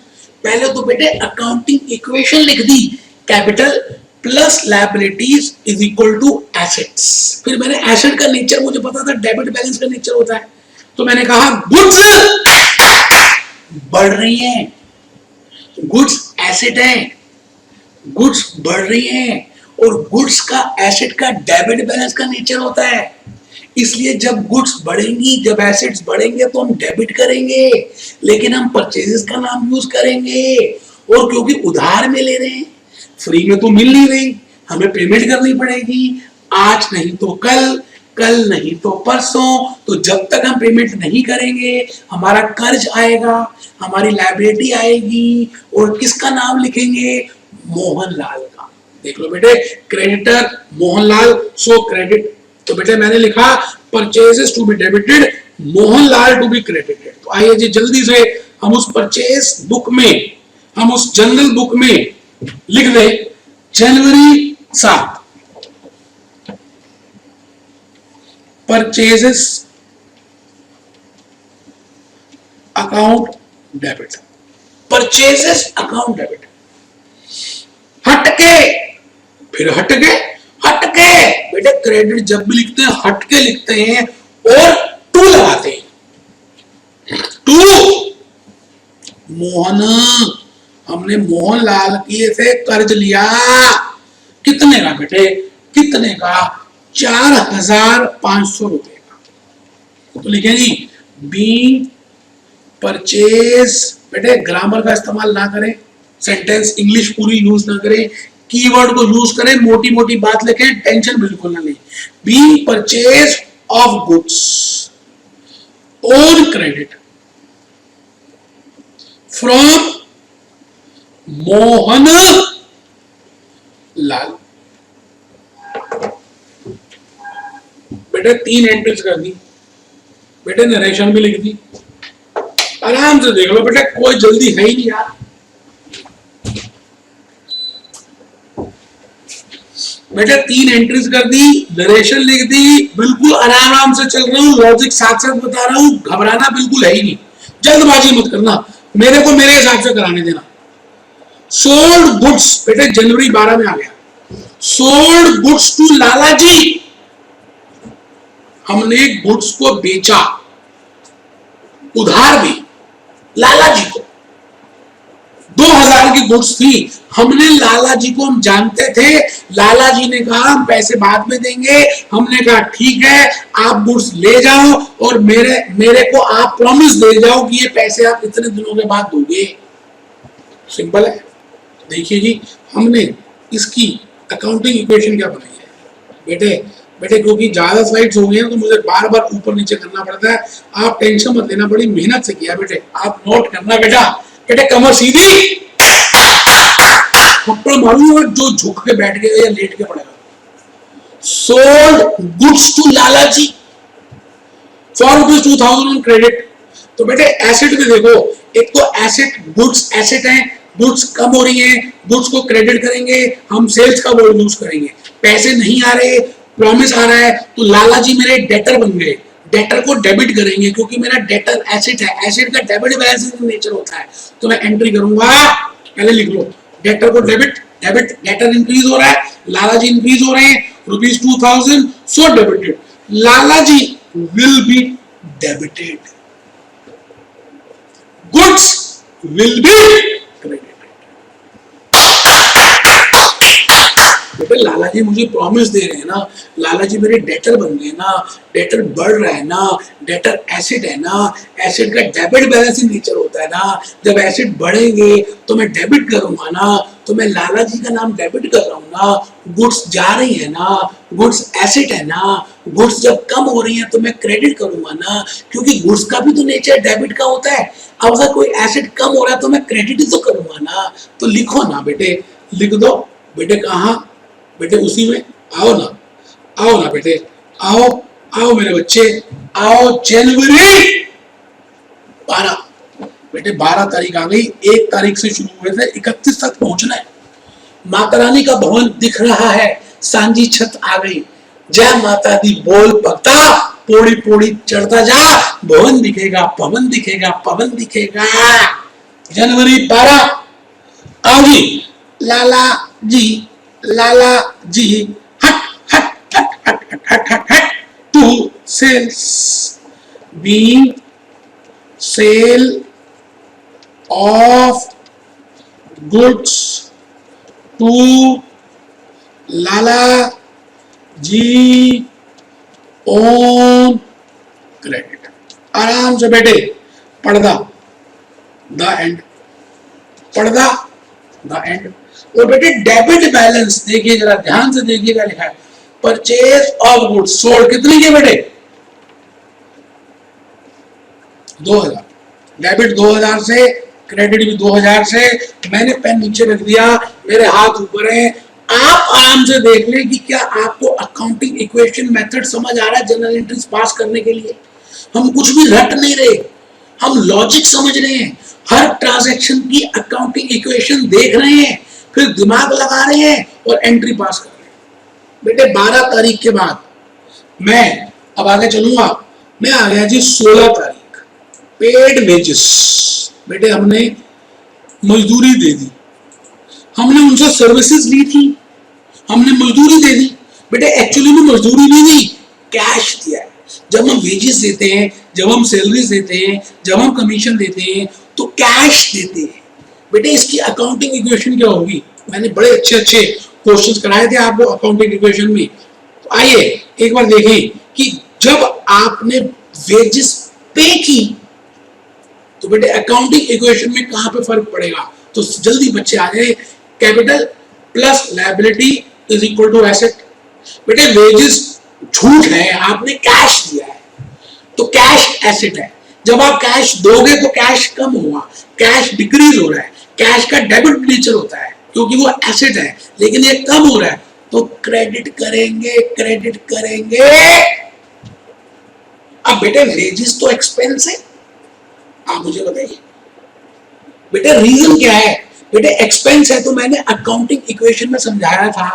पहले तो बेटे अकाउंटिंग इक्वेशन लिख दी, capital plus liabilities is equal to assets. फिर मैंने एसेट का नेचर मुझे पता था डेबिट बैलेंस का नेचर होता है, तो मैंने कहा गुड्स बढ़ रही हैं, गुड्स एसेट है, गुड्स बढ़ रही हैं, और गुड्स का एसेट का डेबिट बैलेंस का नेचर होता है। इसलिए जब गुड्स बढ़ेंगी, जब एसेट्स बढ़ेंगे तो हम डेबिट करेंगे, लेकिन हम परचेजेस का नाम यूज करेंगे। और क्योंकि उधार में ले रहे हैं, फ्री में तो मिल नहीं रही, हमें पेमेंट करनी पड़ेगी, आज नहीं तो कल नहीं तो परसों। तो जब तक हम पेमेंट नहीं करेंगे हमारा कर्ज आएगा, हमारी लायबिलिटी आएगी, और किसका नाम लिखेंगे? मोहनलाल का। देख लो बेटे, क्रेडिटर मोहनलाल, सो क्रेडिट। तो बेटे मैंने लिखा purchases to be debited, Mohanlal to be credited. तो आइए जी जल्दी से हम उस परचेज बुक में, हम उस जनरल बुक में लिख दें जनवरी 7 purchases account debit, purchases account debit. हटके, फिर हटके बेटे क्रेडिट जब भी लिखते हैं हटके लिखते हैं और टू लगाते हैं। टू मोहन, हमने मोहनलाल की से कर्ज लिया, कितने का बेटे? कितने का? 4,500 रुपए का। तो लिखेंगे बी परचेज। बेटे ग्रामर का इस्तेमाल ना करें, सेंटेंस इंग्लिश पूरी यूज ना करें, कीवर्ड को यूज करें, मोटी मोटी बात लिखें, टेंशन बिल्कुल ना लें। B purchase of goods on credit from Mohan Lal. बेटे 3 एंट्रीज कर दी, बेटे नरेशन भी लिख दी, आराम से देख लो बेटे, कोई जल्दी है ही नहीं यार। बेटे 3 एंट्रीज कर दी, नरेशन लिख दी, बिल्कुल आराम से चल रहा हूँ, लॉजिक साथ साथ बता रहा हूँ, घबराना बिल्कुल है ही नहीं, जल्दबाजी मत करना, मेरे को मेरे हिसाब से कराने देना। सोल्ड गुड्स, बेटे जनवरी 12 में आ गया। सोल्ड गुड्स टू लाला जी, हमने गुड्स को बेचा उधार में लाला जी को, 2000 की गुड्स थी, हमने लाला जी को, हम जानते थे, लाला जी ने कहा हम पैसे बाद में देंगे, हमने कहा ठीक है आप गुड्स ले जाओ और मेरे को आप प्रॉमिस दे जाओ कि ये पैसे आप इतने दिनों के बाद दोगे। सिंपल है। देखिए जी, हमने इसकी अकाउंटिंग इक्वेशन क्या बनाई है बेटे क्योंकि ज्यादा स्लाइड्स हो गई हैं तो मुझे बार बार ऊपर नीचे करना पड़ता है। आप टेंशन मत लेना, बड़ी मेहनत से किया बेटे, आप नोट करना बेटे कमर सीधी, थप्पड़ मारूंगा जो झुक के बैठ गया या लेट के पड़ेगा। Sold goods to Lala ji for ₹2000 on credit. तो बेटे एसेट में देखो, एक तो एसेट गुड्स एसेट है, गुड्स कम हो रही है, गुड्स को क्रेडिट करेंगे, हम सेल्स का वर्ड यूज करेंगे, पैसे नहीं आ रहे, प्रॉमिस आ रहा है, तो लाला जी मेरे डेटर बन गए, डेटर को डेबिट करेंगे क्योंकि मेरा डेटर एसेट है, एसेट का डेबिट बैलेंस नेचर होता है। तो मैं एंट्री करूंगा, पहले लिख लो डेटर को डेबिट, डेटर इंक्रीज हो रहा है, लाला जी इंक्रीज हो रहे हैं, ₹2000 so debited, Lala ji will be debited, goods will be credited. Lala ji मुझे प्रॉमिस दे रहे हैं ना, लाला जी मेरे डेटर बन गए ना, डेटर बढ़ रहा है ना, डेटर एसेट है ना, एसेट का डेबिट बैलेंसिंग नेचर होता है ना, जब एसेट बढ़ेंगे तो मैं डेबिट करूंगा ना, तो मैं लाला जी का नाम डेबिट कर रहा हूँ ना, गुड्स जा रही है ना, गुड्स एसेट है ना, गुड्स जब कम हो रही है तो मैं क्रेडिट करूंगा ना, क्योंकि गुड्स का भी तो नेचर डेबिट का होता है। अब अगर कोई एसेट कम हो रहा है तो मैं क्रेडिट ही तो करूंगा ना। तो लिखो ना बेटे, लिख दो बेटे, कहाँ बेटे, उसी में आओ ना बेटे, आओ मेरे बच्चे, आओ जनवरी 12, बेटे 12 तारीख आ गई, 1 तारीख से शुरू हुए थे, 31 तक पहुंचना है। माता रानी का भवन दिख रहा है, सांझी छत आ गई, जय माता दी बोल भक्ता, पोड़ी पोड़ी चढ़ता जा, भवन दिखेगा, पवन दिखेगा, पवन दिखेगा। जनवरी 12 आ गई, लाला जी हट to sales, being sale of goods to Lala ji on credit. आराम से बेटे, पर्दा द एंड, पर्दा द एंड। और बेटे डेबिट बैलेंस देखिए, जरा ध्यान से देखिएगा, लिखा है परचेज ऑफ गुड्स सोल्ड, कितनी के बेटे 2000, डेबिट 2000 से, क्रेडिट भी 2000 से। मैंने पेन नीचे रख दिया, मेरे हाथ ऊपर है, आप आराम से देख लें कि क्या आपको अकाउंटिंग इक्वेशन मेथड समझ आ रहा है। जनरल एंट्रीज पास करने के लिए हम कुछ भी रट नहीं रहे, हम लॉजिक समझ रहे हैं, हर ट्रांजैक्शन की अकाउंटिंग इक्वेशन देख रहे हैं, फिर दिमाग लगा रहे हैं और एंट्री पास कर रहे हैं। बेटे 12 तारीख के बाद मैं अब आगे चलूंगा, मैं आ गया जी 16 तारीख, पेड वेजेस। बेटे हमने मजदूरी दे दी, हमने उनसे सर्विसेज ली थी, हमने मजदूरी दे दी। बेटे एक्चुअली में मजदूरी नहीं दी, कैश दिया है। जब हम वेजेस देते हैं, जब हम सैलरीज देते हैं, जब हम कमीशन देते हैं तो कैश देते हैं। बेटे इसकी अकाउंटिंग इक्वेशन क्या होगी, मैंने बड़े अच्छे अच्छे क्वेश्चंस कराए थे आपको अकाउंटिंग इक्वेशन में। तो आइए एक बार देखें कि जब आपने वेजेस पे की तो बेटे अकाउंटिंग इक्वेशन में कहां पे फर्क पड़ेगा। तो जल्दी बच्चे आ जाए, capital plus liability is equal to asset. बेटे वेजेस झूठ है, आपने कैश दिया है तो कैश एसेट है। जब आप कैश दोगे तो कैश कम होगा, कैश डिक्रीज हो रहा है, कैश का डेबिट नेचर होता है क्योंकि वो एसेट है, लेकिन ये कम हो रहा है तो क्रेडिट करेंगे, क्रेडिट करेंगे। अब बेटे वेजेस तो एक्सपेंस है, आप मुझे बताइए बेटे रीजन क्या है। बेटे एक्सपेंस है तो मैंने अकाउंटिंग इक्वेशन में समझाया था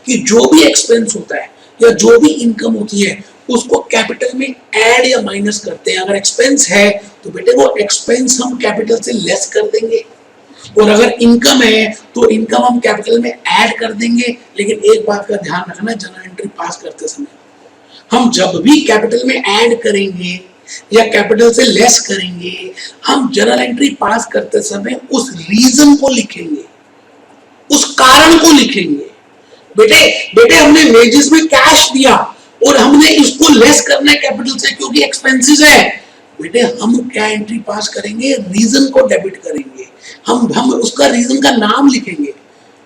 कि जो भी एक्सपेंस होता है या जो भी इनकम होती है उसको कैपिटल में ऐड या माइनस करते हैं। अगर एक्सपेंस है तो बेटे वो एक्सपेंस हम कैपिटल से लेस कर देंगे, और अगर इनकम है तो इनकम हम कैपिटल में ऐड कर देंगे। लेकिन एक बात का ध्यान रखना जनरल एंट्री पास करते समय, हम जब भी कैपिटल में ऐड करेंगे या कैपिटल से लेस करेंगे, हम जर्नल एंट्री पास करते समय उस रीजन को लिखेंगे, उस कारण को लिखेंगे। बेटे बेटे हमने वेजेस में कैश दिया और हमने इसको लेस करना है कैपिटल से क्योंकि एक्सपेंसेस है। बेटे हम क्या एंट्री पास करेंगे, रीजन को डेबिट करेंगे, हम उसका रीजन का नाम लिखेंगे।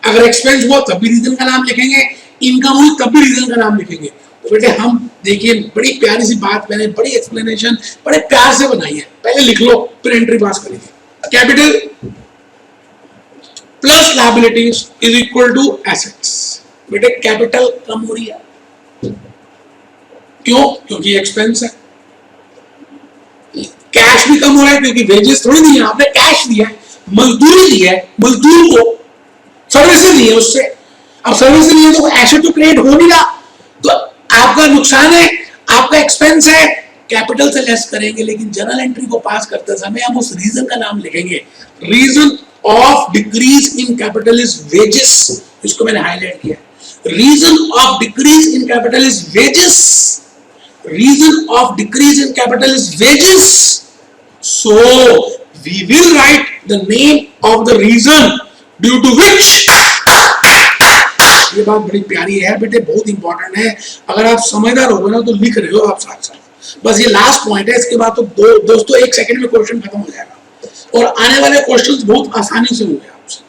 अगर एक्सपेंस हुआ तब भी रीजन का नाम लिखेंगे, इनकम हुई तब भी रीजन का नाम लिखेंगे। तो बेटे हम देखिए बड़ी प्यारी सी बात मैंने बड़ी एक्सप्लेनेशन बड़े प्यार से बनाई है, पहले लिख लो फिर एंट्री पास करेंगे। Capital plus liabilities is equal to assets. बेटे कैपिटल कम हो रही है, क्यों? क्योंकि एक्सपेंस है। कैश भी कम हो रहा है क्योंकि वेजेस थोड़ी दिए, आपने कैश दिया है, मजदूरी दी है, मजदूर को सर्विसेज दी है उससे। अब सर्विस दी है तो एसेट तो क्रिएट हो नहीं रहा, तो आपका नुकसान है, आपका एक्सपेंस है। कैपिटल से लेस करेंगे लेकिन जर्नल एंट्री को पास करते समय हम उस रीजन का नाम लिखेंगे। Reason of decrease in capital is wages, इसको मैंने हाईलाइट किया। Reason of decrease in capital is wages, reason of decrease in capital is wages. So we will write the name of the reason due to which, ये बात बड़ी प्यारी है बेटे, बहुत इंपॉर्टेंट है। अगर आप समझदार हो गए ना तो लिख रहे हो आप साथ साथ। बस ये लास्ट पॉइंट है, इसके बाद तो दोस्तों 1 सेकंड में क्वेश्चन खत्म हो जाएगा और आने वाले क्वेश्चंस बहुत आसानी से होंगे आपसे।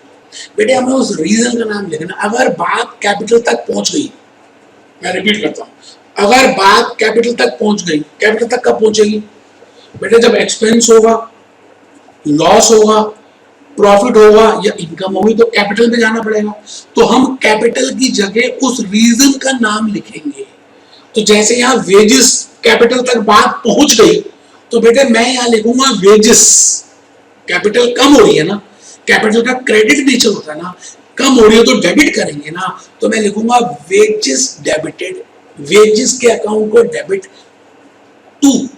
बेटे हमें उस रीजन का नाम लिखना। अगर बात कैपिटल तक पहुंच गई, मैं रिपीट करता हूं, अगर बात कैपिटल तक पहुंच गई, कैपिटल तक कब पहुंचेगी बेटे? जब एक्सपेंस होगा, लॉस होगा, प्रॉफिट होगा या इनकम होगी तो कैपिटल में जाना पड़ेगा। तो हम कैपिटल की जगह उस रीजन का नाम लिखेंगे। तो जैसे यहां वेजेस कैपिटल तक बात पहुंच गई तो बेटे मैं यहां लिखूंगा वेजेस। कैपिटल कम हो रही है ना, कैपिटल का क्रेडिट नीचे होता है ना, कम हो रही है तो डेबिट करेंगे ना, तो मैं लिखूंगा वेजेस डेबिटेड। वेजेस के अकाउंट को डेबिट टू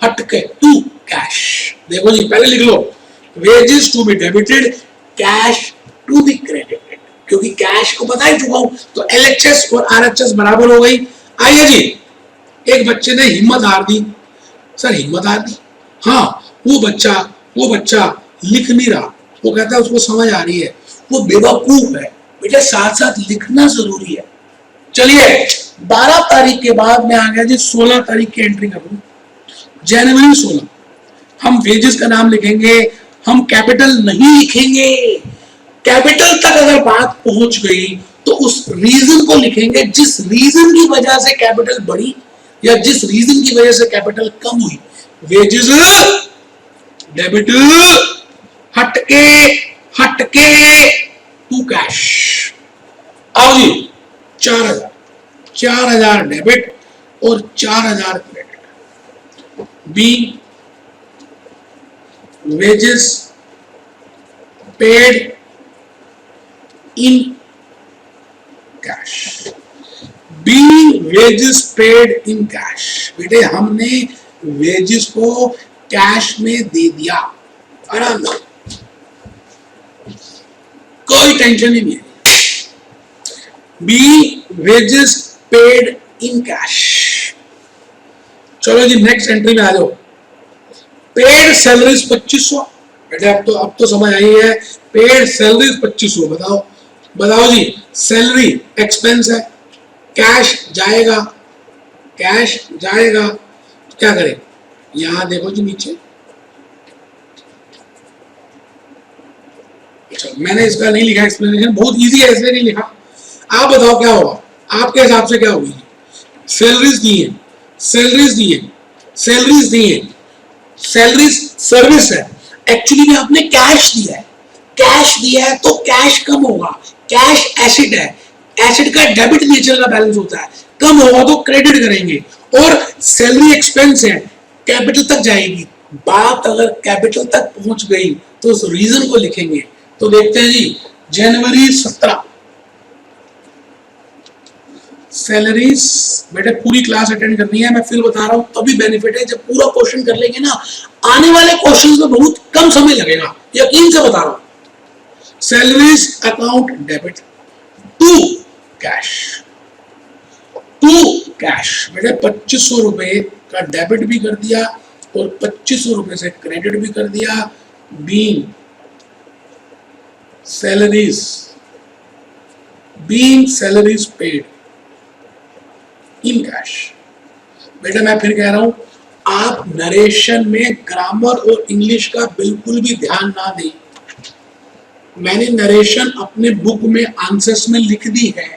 हटके टू कैश। देखो जी पहले लिख लो wages to be debited, cash to be credited, क्योंकि कैश को बता ही चुका हूं तो एलएचएस और आरएचएस बराबर हो गई। आइए जी, एक बच्चे ने हिम्मत हार दी। सर हिम्मत हार दी? हाँ, वो बच्चा लिख नहीं रहा, वो कहता है उसको समझ आ रही है, वो बेवकूफ है। बेटे साथ साथ लिखना जरूरी है। चलिए 12 तारीख के बाद मैं आ गया जी 16 तारीख की एंट्री करूं। जनवरी 16 हम वेजेस का नाम लिखेंगे, हम कैपिटल नहीं लिखेंगे। कैपिटल तक अगर बात पहुंच गई तो उस रीजन को लिखेंगे जिस रीजन की वजह से कैपिटल बढ़ी या जिस रीजन की वजह से कैपिटल कम हुई। वेजेस डेबिट हटके टू कैश। आओ जी 4000 डेबिट और 4000 credit. Be wages paid in cash। B wages paid in cash। बेटे हमने वेजेस को कैश में दे दिया, आराम से, कोई टेंशन ही नहीं है। B wages paid in cash। चलो जी नेक्स्ट एंट्री में आ जाओ। Paid salaries 2500। बेटे अब तो समझ आई है, पेड सैलरीज 2500। बताओ जी, सैलरी एक्सपेंस है, कैश जाएगा तो क्या करें? यहां देखो जी नीचे, अच्छा मैंने इसका नहीं लिखा एक्सप्लेनेशन, बहुत इजी है इसलिए नहीं लिखा। आप बताओ क्या होगा, आपके हिसाब से क्या होगी? सैलरीज दी है, सैलरीज सर्विस है, एक्चुअली में आपने कैश दिया है तो कैश कम होगा। कैश एसेट है, एसेट का डेबिट नेचर का बैलेंस होता है, कम होगा तो क्रेडिट करेंगे। और सैलरी एक्सपेंस है, कैपिटल तक जाएगी। बात अगर कैपिटल तक पहुंच गई तो उस रीजन को लिखेंगे। तो देखते हैं जी जनवरी 17 सैलरीज। बेटे पूरी क्लास अटेंड करनी है, मैं फिर बता रहा हूं तभी बेनिफिट है। जब पूरा क्वेश्चन कर लेंगे ना, आने वाले क्वेश्चंस में बहुत कम समय लगेगा, यकीन से बता रहा हूं। Salaries account debit to cash cash. बेटे 2500 रुपए का डेबिट भी कर दिया और 2500 रुपए से क्रेडिट भी कर दिया। Being salaries paid in cash. बेटा मैं फिर कह रहा हूं, आप नरेशन में ग्रामर और इंग्लिश का बिल्कुल भी ध्यान ना दें। मैंने नरेशन अपने बुक में आंसर्स में लिख दी है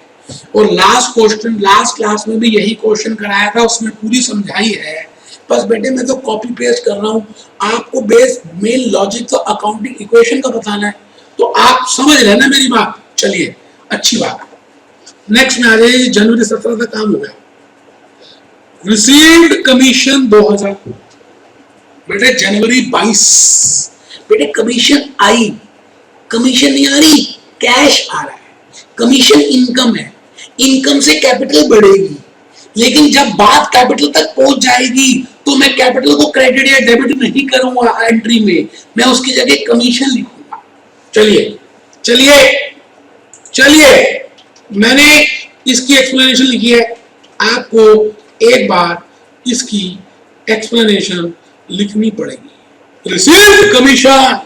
और लास्ट क्लास में भी यही क्वेश्चन कराया था, उसमें पूरी समझाई है। बस बेटे मैं तो कॉपी पेस्ट कर रहा हूं, आपको बेस मेन लॉजिक तो अकाउंटिंग इक्वेशन का बताना है, तो आप समझ रहे ना मेरी बात। चलिए अच्छी बात है। नेक्स्ट में आ जाइए, जनवरी 17 तक काम हो गया। Received commission 2000। बेटे जनवरी 22 बेटे कमीशन आई, कमीशन नहीं आ रही, कैश आ रहा है। कमीशन इनकम है, इनकम से कैपिटल बढ़ेगी, लेकिन जब बात कैपिटल तक पहुंच जाएगी तो मैं कैपिटल को क्रेडिट या डेबिट नहीं करूंगा एंट्री में, मैं उसकी जगह कमीशन लिखूंगा। चलिए चलिए चलिए, मैंने इसकी एक्सप्लेनेशन लिखी है, आपको एक बार इसकी एक्सप्लेनेशन लिखनी पड़ेगी। रिसीव्ड कमीशन,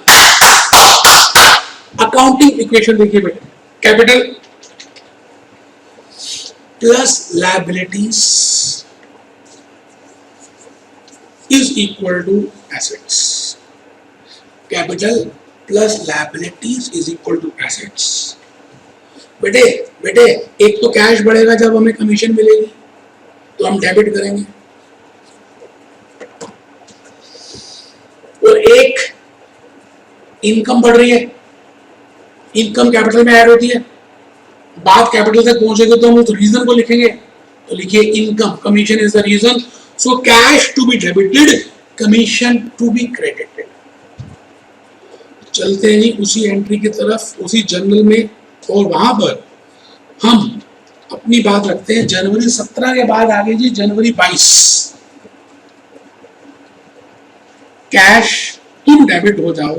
अकाउंटिंग इक्वेशन देखिए बेटे, capital plus liabilities is equal to assets. Capital plus liabilities is equal to assets. बेटे बेटे एक तो कैश बढ़ेगा जब हमें कमीशन मिलेगी, तो हम डेबिट करेंगे, और एक इनकम बढ़ रही है, इनकम कैपिटल में ऐड होती है, बात कैपिटल तक पहुंचेगी तो हम उस रीजन को लिखेंगे, तो लिखिए income, commission is the reason, so cash to be debited, commission to be credited. चलते हैं जी उसी एंट्री की तरफ, उसी जर्नल में, और वहां पर हम अपनी बात रखते हैं। जनवरी 17 के बाद आगे जी जनवरी 22, कैश तुम डेबिट हो जाओ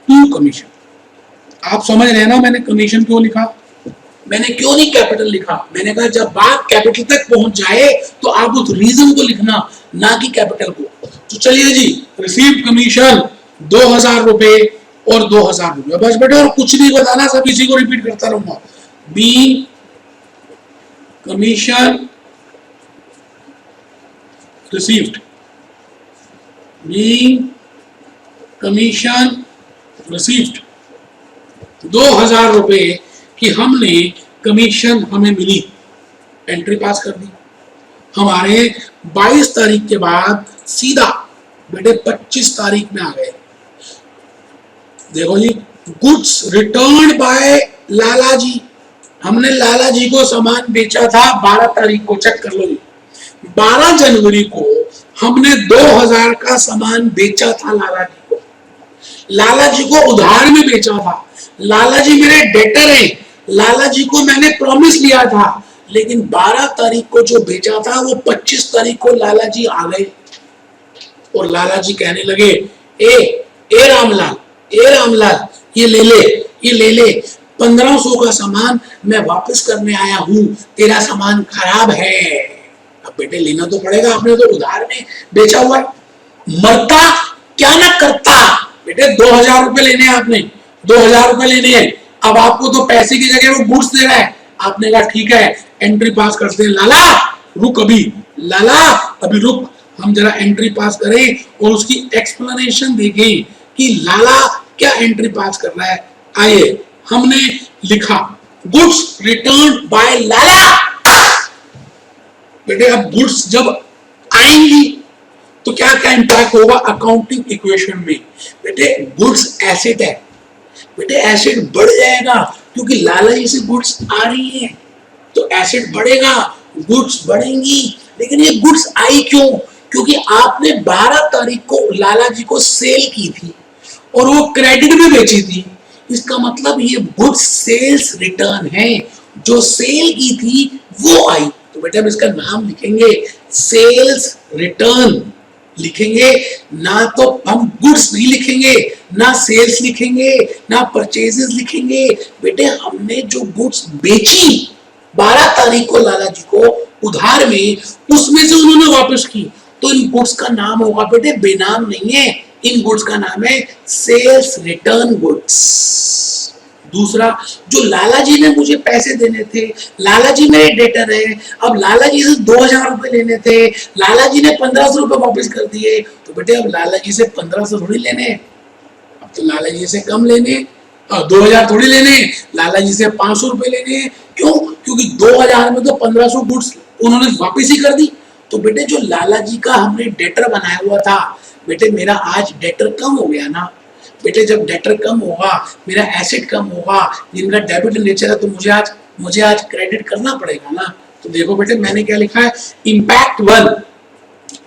टू कमीशन। आप समझ रहे हैं ना मैंने कमीशन क्यों लिखा, मैंने क्यों नहीं कैपिटल लिखा। मैंने कहा जब बात कैपिटल तक पहुंच जाए तो आप उस रीजन को लिखना, ना कि कैपिटल को। तो चलिए जी, रिसीव्ड कमीशन 2000 रुपए और 2000 रुपए, बस बेटे और कुछ नहीं बताना, सब इसी को रिपीट करता रहूंगा। Be commission received, be commission received, 2000 रुपए की हमने कमीशन हमें मिली, एंट्री पास कर दी। हमारे 22 तारीख के बाद सीधा बेटे 25 तारीख में आ गए। देखो जी, गुड्स रिटर्न बाय लाला जी, हमने लाला जी को सामान बेचा था 12 तारीख को, चेक कर लो जी। 12 जनवरी को हमने 2000 का सामान बेचा था लाला जी को, लाला जी को उधार में बेचा था। लाला जी मेरे डेटर हैं, लाला जी को मैंने प्रॉमिस लिया था, लेकिन 12 तारीख को जो बेचा था वो 25 तारीख को लाला जी आ गए, और लाला जी कहने लगे ए रामलाल, ए रामलाल ये ले ले, ये ले ले, 1500 का सामान मैं वापस करने आया हूं, तेरा सामान खराब है। अब बेटे लेना तो पड़ेगा, आपने तो उधार में बेचा हुआ है, मरता क्या ना करता। बेटे 2000 रुपए लेने हैं आपने, 2000 रुपए लेने हैं, अब आपको तो पैसे की जगह वो गुड्स दे रहा है। आपने कहा ठीक है एंट्री पास करते हैं। लाला रुक अभी, लाला अभी रुक, हम जरा एंट्री पास करें और उसकी एक्सप्लेनेशन देखें कि लाला क्या एंट्री पास कर रहा है। आइए, हमने लिखा गुड्स रिटर्न बाय लाला। बेटे अब गुड्स जब आएंगी तो क्या क्या इंपैक्ट होगा अकाउंटिंग इक्वेशन में। बेटे गुड्स एसेट है, बेटे एसेट बढ़ जाएगा क्योंकि लाला जी से गुड्स आ रही है, तो एसेट बढ़ेगा, गुड्स बढ़ेंगी। लेकिन ये गुड्स आई क्यों? क्योंकि आपने 12 तारीख को लाला जी को सेल की थी और वो क्रेडिट में बेची थी। इसका मतलब ये गुड्स सेल्स रिटर्न है, जो सेल की थी वो आई। तो बेटा हम इसका नाम लिखेंगे सेल्स रिटर्न लिखेंगे, ना तो हम गुड्स नहीं लिखेंगे, ना सेल्स लिखेंगे, ना परचेजेस लिखेंगे। बेटे हमने जो गुड्स बेची 12 तारीख को लाला जी को उधार में, उसमें से उन्होंने वापस की, तो इन गुड्स का नाम होगा बेटे, बेनाम नहीं है, इन गुड्स का नाम है सेल्स रिटर्न गुड्स। दूसरा, जो लाला जी ने मुझे पैसे देने थे, लाला जी मेरे डेटर है, अब लाला जी से 2000 रुपए लेने थे, लाला जी ने 1500 रुपए वापस कर दिए, तो बेटे अब लाला जी से 1500 थोड़ी लेने, अब तो लाला जी से कम लेने, 2000 थोड़ी लेने, लाला जी से 500 रुपए लेने। क्यों? क्योंकि 2000 में तो 1500 गुड्स उन्होंने वापस ही कर दी। तो बेटे जो लाला जी का हमने डेटर बनाया हुआ था, बेटे मेरा आज डेटर कम हो गया ना। बेटे जब डेटर कम होगा, मेरा एसेट कम होगा, जिनका डेबिट नेचर है, तो मुझे आज क्रेडिट करना पड़ेगा ना। तो देखो बेटे मैंने क्या लिखा है, impact 1,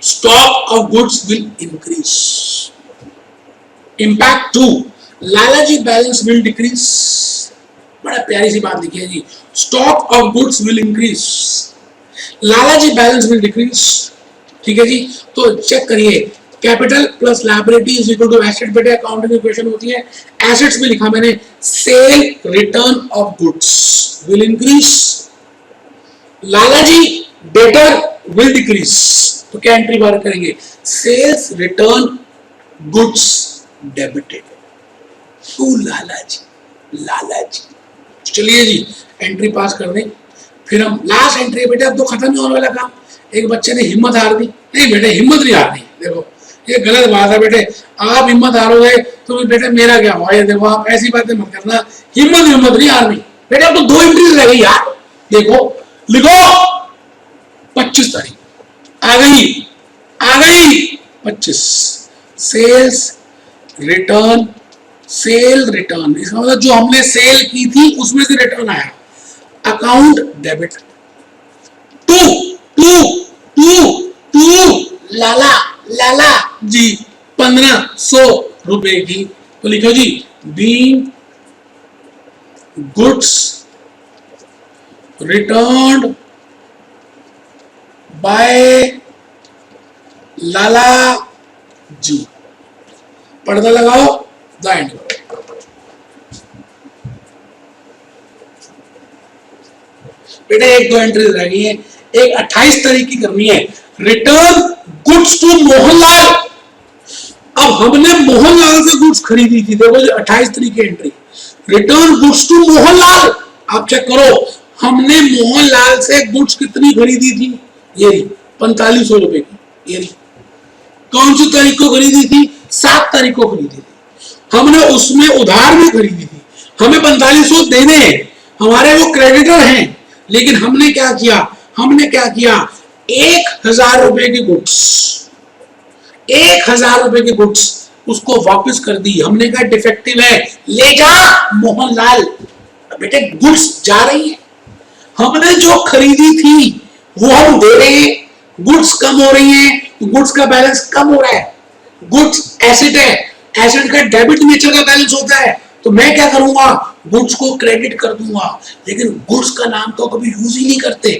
stock of goods will increase. Impact 2, Lala ji balance will decrease. बड़ा प्यारी सी बात लिखी है जी, stock of goods will increase, Lala ji balance will decrease. ठीक है जी, तो चेक करिए, capital plus liability is equal to asset. बेटे अकाउंटिंग इक्वेशन होती है, एसेट्स में लिखा मैंने sale return of goods will increase, Lala ji debtor will decrease. तो क्या एंट्री बार करेंगे, sales return goods debited to Lala ji, Lala ji. चलिए जी एंट्री पास कर दें। फिर हम लास्ट एंट्री, बेटे अब तो खत्म नहीं होने वाला काम। एक बच्चे ने हिम्मत हार दी, नहीं बेटे हिम्मत नहीं हारनी, देखो ये गलत बात है बेटे, आप हिम्मत हारोगे तो बेटे मेरा क्या हुआ, ये देखो आप ऐसी बातें मत करना, हिम्मत नहीं हारनी। बेटे अब तो 2 एंट्रीज रह गई यार, देखो लिखो 25 तारीख आ गई 25, सेल्स रिटर्न, सेल रिटर्न, इसका मतलब जो हमने सेल की थी उसमें से रिटर्न आया, account debit to to to to Lala Lala ji 1500 रुपए की। तो लिखो जी, being goods returned by Lala ji, पर्दा लगाओ, द एंड। बेटा एक 2 एंट्रीज रह गई है, एक 28 तारीख की करनी है, रिटर्न गुड्स टू मोहनलाल। अब हमने मोहनलाल से गुड्स खरीदी थी, देखो 28 तारीख की entry, return goods to Mohanlal. आप चेक करो हमने मोहनलाल से गुड्स कितनी खरीदी थी, ये 4500 रुपए की, ये कौन सी तारीख को खरीदी थी, 7 तारीख को खरीदी थी, हमने उसमें उधार भी खरीदी थी, हमें 4500 देने हैं, हमारे वो क्रेडिटर हैं, लेकिन हमने क्या किया 1000 रुपए की गुड्स, 1000 रुपए की गुड्स उसको वापस कर दी। हमने कहा डिफेक्टिव है, ले जा मोहनलाल। बेटे गुड्स जा रही है, हमने जो खरीदी थी वो हम दे रहे हैं, गुड्स कम हो रही हैं, तो गुड्स का बैलेंस कम हो रहा है। गुड्स एसेट है, एसेट का डेबिट नेचर का बैलेंस होता है, तो मैं क्या करूंगा, गुड्स को क्रेडिट कर दूंगा। लेकिन गुड्स का नाम तो कभी यूज ही नहीं करते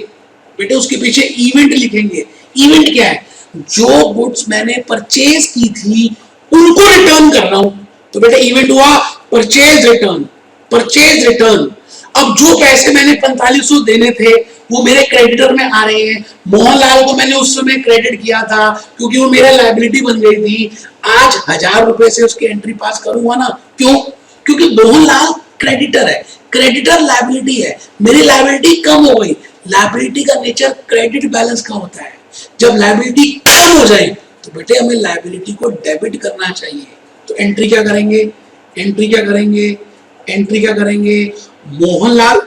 बेटे, उसके पीछे इवेंट लिखेंगे। इवेंट क्या है, जो गुड्स मैंने परचेज की थी उनको रिटर्न कर रहा हूं, तो बेटे इवेंट हुआ परचेज रिटर्न, परचेज रिटर्न। अब जो पैसे मैंने 4500 देने थे वो मेरे क्रेडिटर में आ रहे हैं, मोहनलाल को मैंने उस समय क्रेडिट किया था क्योंकि वो मेरा लायबिलिटी बन गई थी, आज 1000 रुपए से उसकी एंट्री पास करूंगा ना। क्यों? क्योंकि मोहनलाल क्रेडिटर है, क्रेडिटर लायबिलिटी है, मेरी लायबिलिटी कम हो गई। लायबिलिटी का नेचर क्रेडिट बैलेंस का होता है, जब लायबिलिटी कम हो जाए तो बेटे हमें लायबिलिटी को डेबिट करना चाहिए। तो एंट्री क्या करेंगे, Mohanlal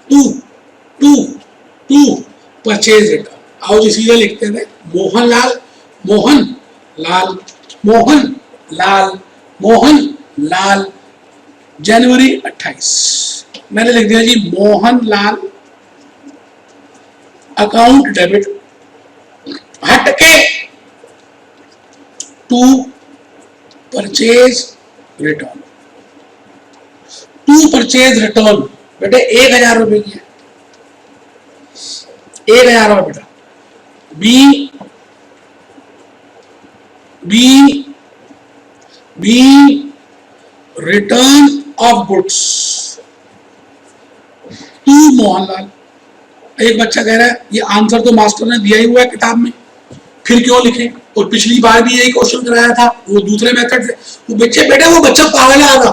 to to to purchase return. आओ जी सीधा लिखते हैं, मोहनलाल जनवरी 28, मैंने लिख दिया जी मोहनलाल अकाउंट डेबिट हटके to purchase return, to purchase return बेटे 1000 रुपए की है, 1000 रुपए बेटा। Be return of goods, Mohanlal. एक बच्चा कह रहा है ये आंसर तो मास्टर ने दिया ही हुआ है किताब में, फिर क्यों लिखे? और पिछली बार भी यही क्वेश्चन कराया था, वो दूसरे मेथड से। वो बेटे वो बच्चा पागल है आधा,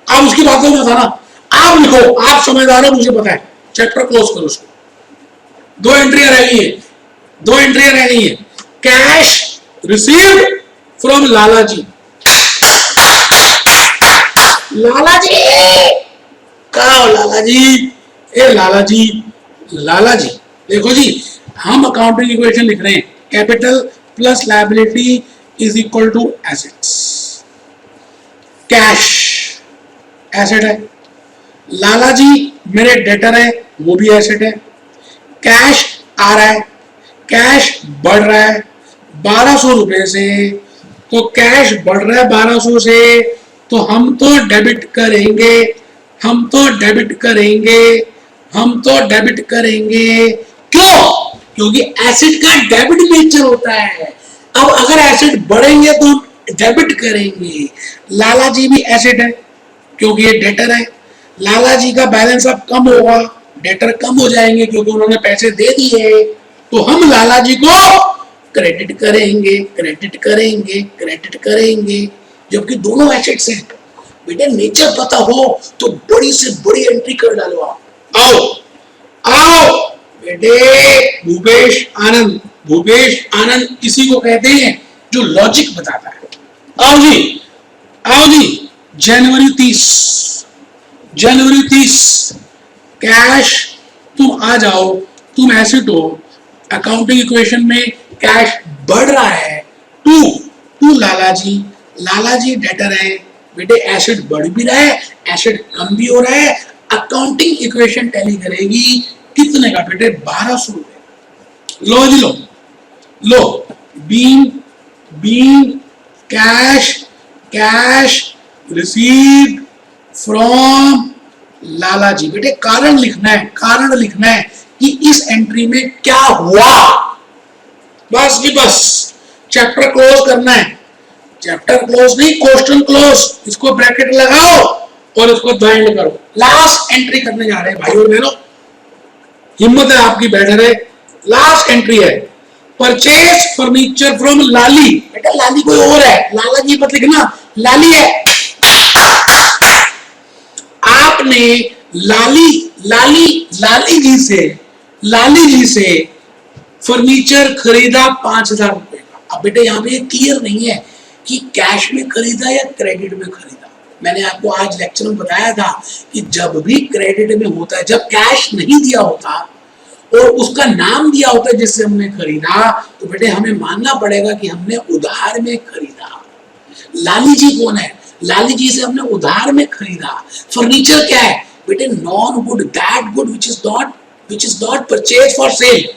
आप उसकी बातों में था ना, आप लिखो, आप समझदार हो, मुझे पता है। चैप्टर क्लोज करो उसको। दो एंट्रियां रह गई है, दो एंट्रियां रह गई है। Cash received from Lalaji. Lalaji कहा हो लालाजी? ए लालाजी, लालाजी देखो जी, हम अकाउंटिंग इक्वेशन लिख रहे हैं, capital plus liability is equal to assets. Cash asset है, लालाजी मेरे डेटर है, वो भी एसेट है। कैश आ रहा है, कैश बढ़ रहा है 1200 रुपए से, तो कैश बढ़ रहा है 1200 से, तो हम तो डेबिट करेंगे, हम तो डेबिट करेंगे, हम तो डेबिट करेंगे। क्यों? क्योंकि एसेट का डेबिट नेचर होता है। अब अगर एसेट बढ़ेंगे तो डेबिट करेंगे। लालाजी भी एसेट है क्योंकि ये डेटर है। लालाजी का बैलेंस अब कम होगा, डेटर कम हो जाएंगे क्योंकि उन्होंने पैसे दे दिए, तो हम लालाजी को क्रेडिट करेंगे, क्रेडिट करेंगे, क्रेडिट करेंगे, जबकि दोनों एसेट्स हैं। बेटे नेचर पता हो तो बड़ी से बड़ी एंट्री कर डालो आप। आओ आओ बेटे, भूपेश आनंद, भूपेश आनंद इसी को कहते हैं जो लॉजिक बताता है। आओ जी, आओ जी। जनवरी 30, जनवरी 30 कैश, तुम आ जाओ, तुम एसेट हो। अकाउंटिंग इक्वेशन में कैश बढ़ रहा है, टू लालाजी, लालाजी डेटर है। बेटे एसेट बढ़ भी रहा है, एसेट कम भी हो रहा है। अकाउंटिंग इक्वेशन टैली करेगी कितने का बेटे? 1200 रुपए। लो जी लो, लो being, being cash, cash received from Lalaji. बेटे कारण लिखना है, कारण लिखना है कि इस एंट्री में क्या हुआ। बस जी बस, चैप्टर क्लोज करना है। चैप्टर क्लोज नहीं, क्वेश्चन क्लोज। इसको ब्रैकेट लगाओ और इसको ज्वाइन करो। लास्ट एंट्री करने जा रहे हैं भाई और बहनों, हिम्मत है आपकी, बैठे रहे। लास्ट एंट्री है परचेज फर्नीचर फ्रॉम लाली। बेटा लाली कोई और है, लाला जी मत लिखना, लाली है। आपने लाली लाली लाली जी से, लाली जी से फर्नीचर खरीदा 5000 रुपए का। अब बेटे यहाँ पे क्लियर नहीं है कि कैश में खरीदा या क्रेडिट में खरीदा। मैंने आपको आज लेक्चर में बताया था कि जब भी क्रेडिट में होता है, जब कैश नहीं दिया होता और उसका नाम दिया होता है जिससे हमने खरीदा, तो बेटे हमें मानना पड़ेगा कि हमने उधार में खरीदा। लाली जी कौन है? लाली जी से हमने उधार में खरीदा। फर्नीचर क्या है बेटे? Non good, that good which is not purchase for sale,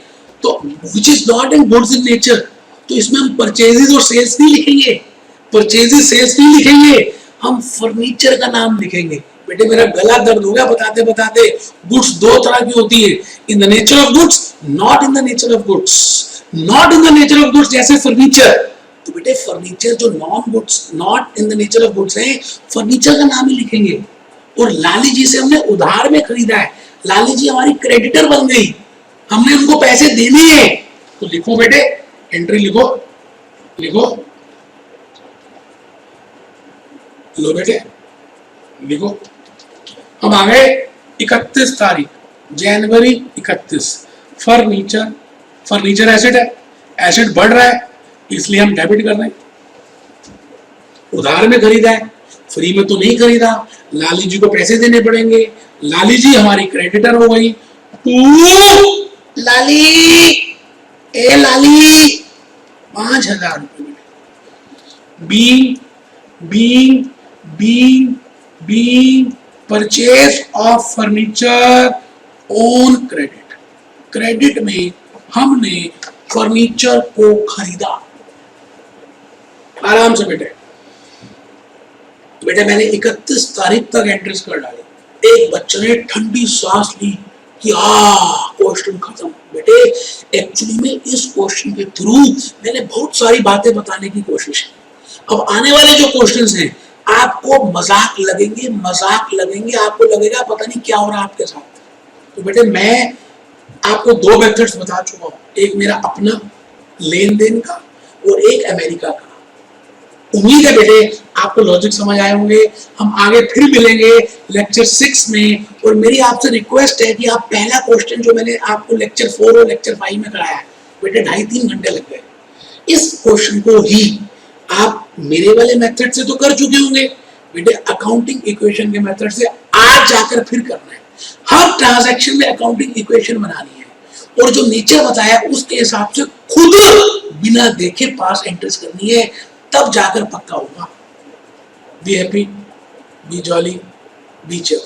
तो which is not in goods in nature. तो इसमें हम परचेजेस और सेल्स नहीं लिखेंगे, परचेजेस सेल्स नहीं लिखेंगे, हम फर्नीचर का नाम लिखेंगे। बेटे मेरा गला दर्द हो गया बताते बताते। गुड्स दो तरह की होती है, इन the nature of goods, not in the nature of goods. Not in the nature of goods जैसे फर्नीचर, तो बेटे फर्नीचर जो non goods, not in the nature of goods है, फर्नीचर का नाम ही लिखेंगे। और लाली जी से हमने उधार में खरीदा है, लाली जी हमारी क्रेडिटर बन गई, हमने उनको पैसे देने हैं। तो लिखो बेटे, एंट्री लिखो, लिखो, लो बेटे लिखो। हम आ गए 31 तारीख, जनवरी 31। फर्नीचर, फर्नीचर एसेट है, एसेट बढ़ रहा है इसलिए हम डेबिट कर रहे हैं। उधार में खरीदा है, फ्री में तो नहीं खरीदा, लाली जी को पैसे देने पड़ेंगे, लाली जी हमारी क्रेडिटर हो गई। टू लाली, ए लाली 5000 रुपए। B purchase of furniture on credit, credit में हमने फर्नीचर को खरीदा। आराम से बेटे, बेटे मैंने 31 तारीख तक एंट्रीज कर डाली। एक बच्चे ने ठंडी सांस ली कि क्वेश्चन खत्म। बेटे एक्चुअली में इस क्वेश्चन के थ्रू मैंने बहुत सारी बातें बताने की कोशिश की। अब आने वाले जो क्वेश्चंस हैं आपको मजाक लगेंगे, मजाक लगेंगे, आपको लगेगा पता नहीं क्या हो रहा है आपके साथ। तो बेटे मैं आपको दो मेथड्स बता चुका हूं, एक मेरा अपना लेन देन का और एक अमेरिका का। उम्मीद है बेटे आपको लॉजिक समझ आए होंगे। हम आगे फिर मिलेंगे लेक्चर 6 में, और मेरी आपसे रिक्वेस्ट है कि आप पहला क्वेश्चन जो मैंने आपको लेक्चर 4 और लेक्चर 5 में कराया है बेटे 2.5-3 घंटे लग गए, इस क्वेश्चन को ही आप मेरे वाले मेथड से तो कर चुके होंगे बेटे, अकाउंटिंग इक्वेशन के मेथड से आज जाकर फिर करना है। हर ट्रांजैक्शन में अकाउंटिंग इक्वेशन बनानी है और जो नीचे बताया उसके हिसाब से खुद बिना देखे पास एंट्रीज करनी है, तब जाकर पक्का होगा। Be happy, be jolly, be chair.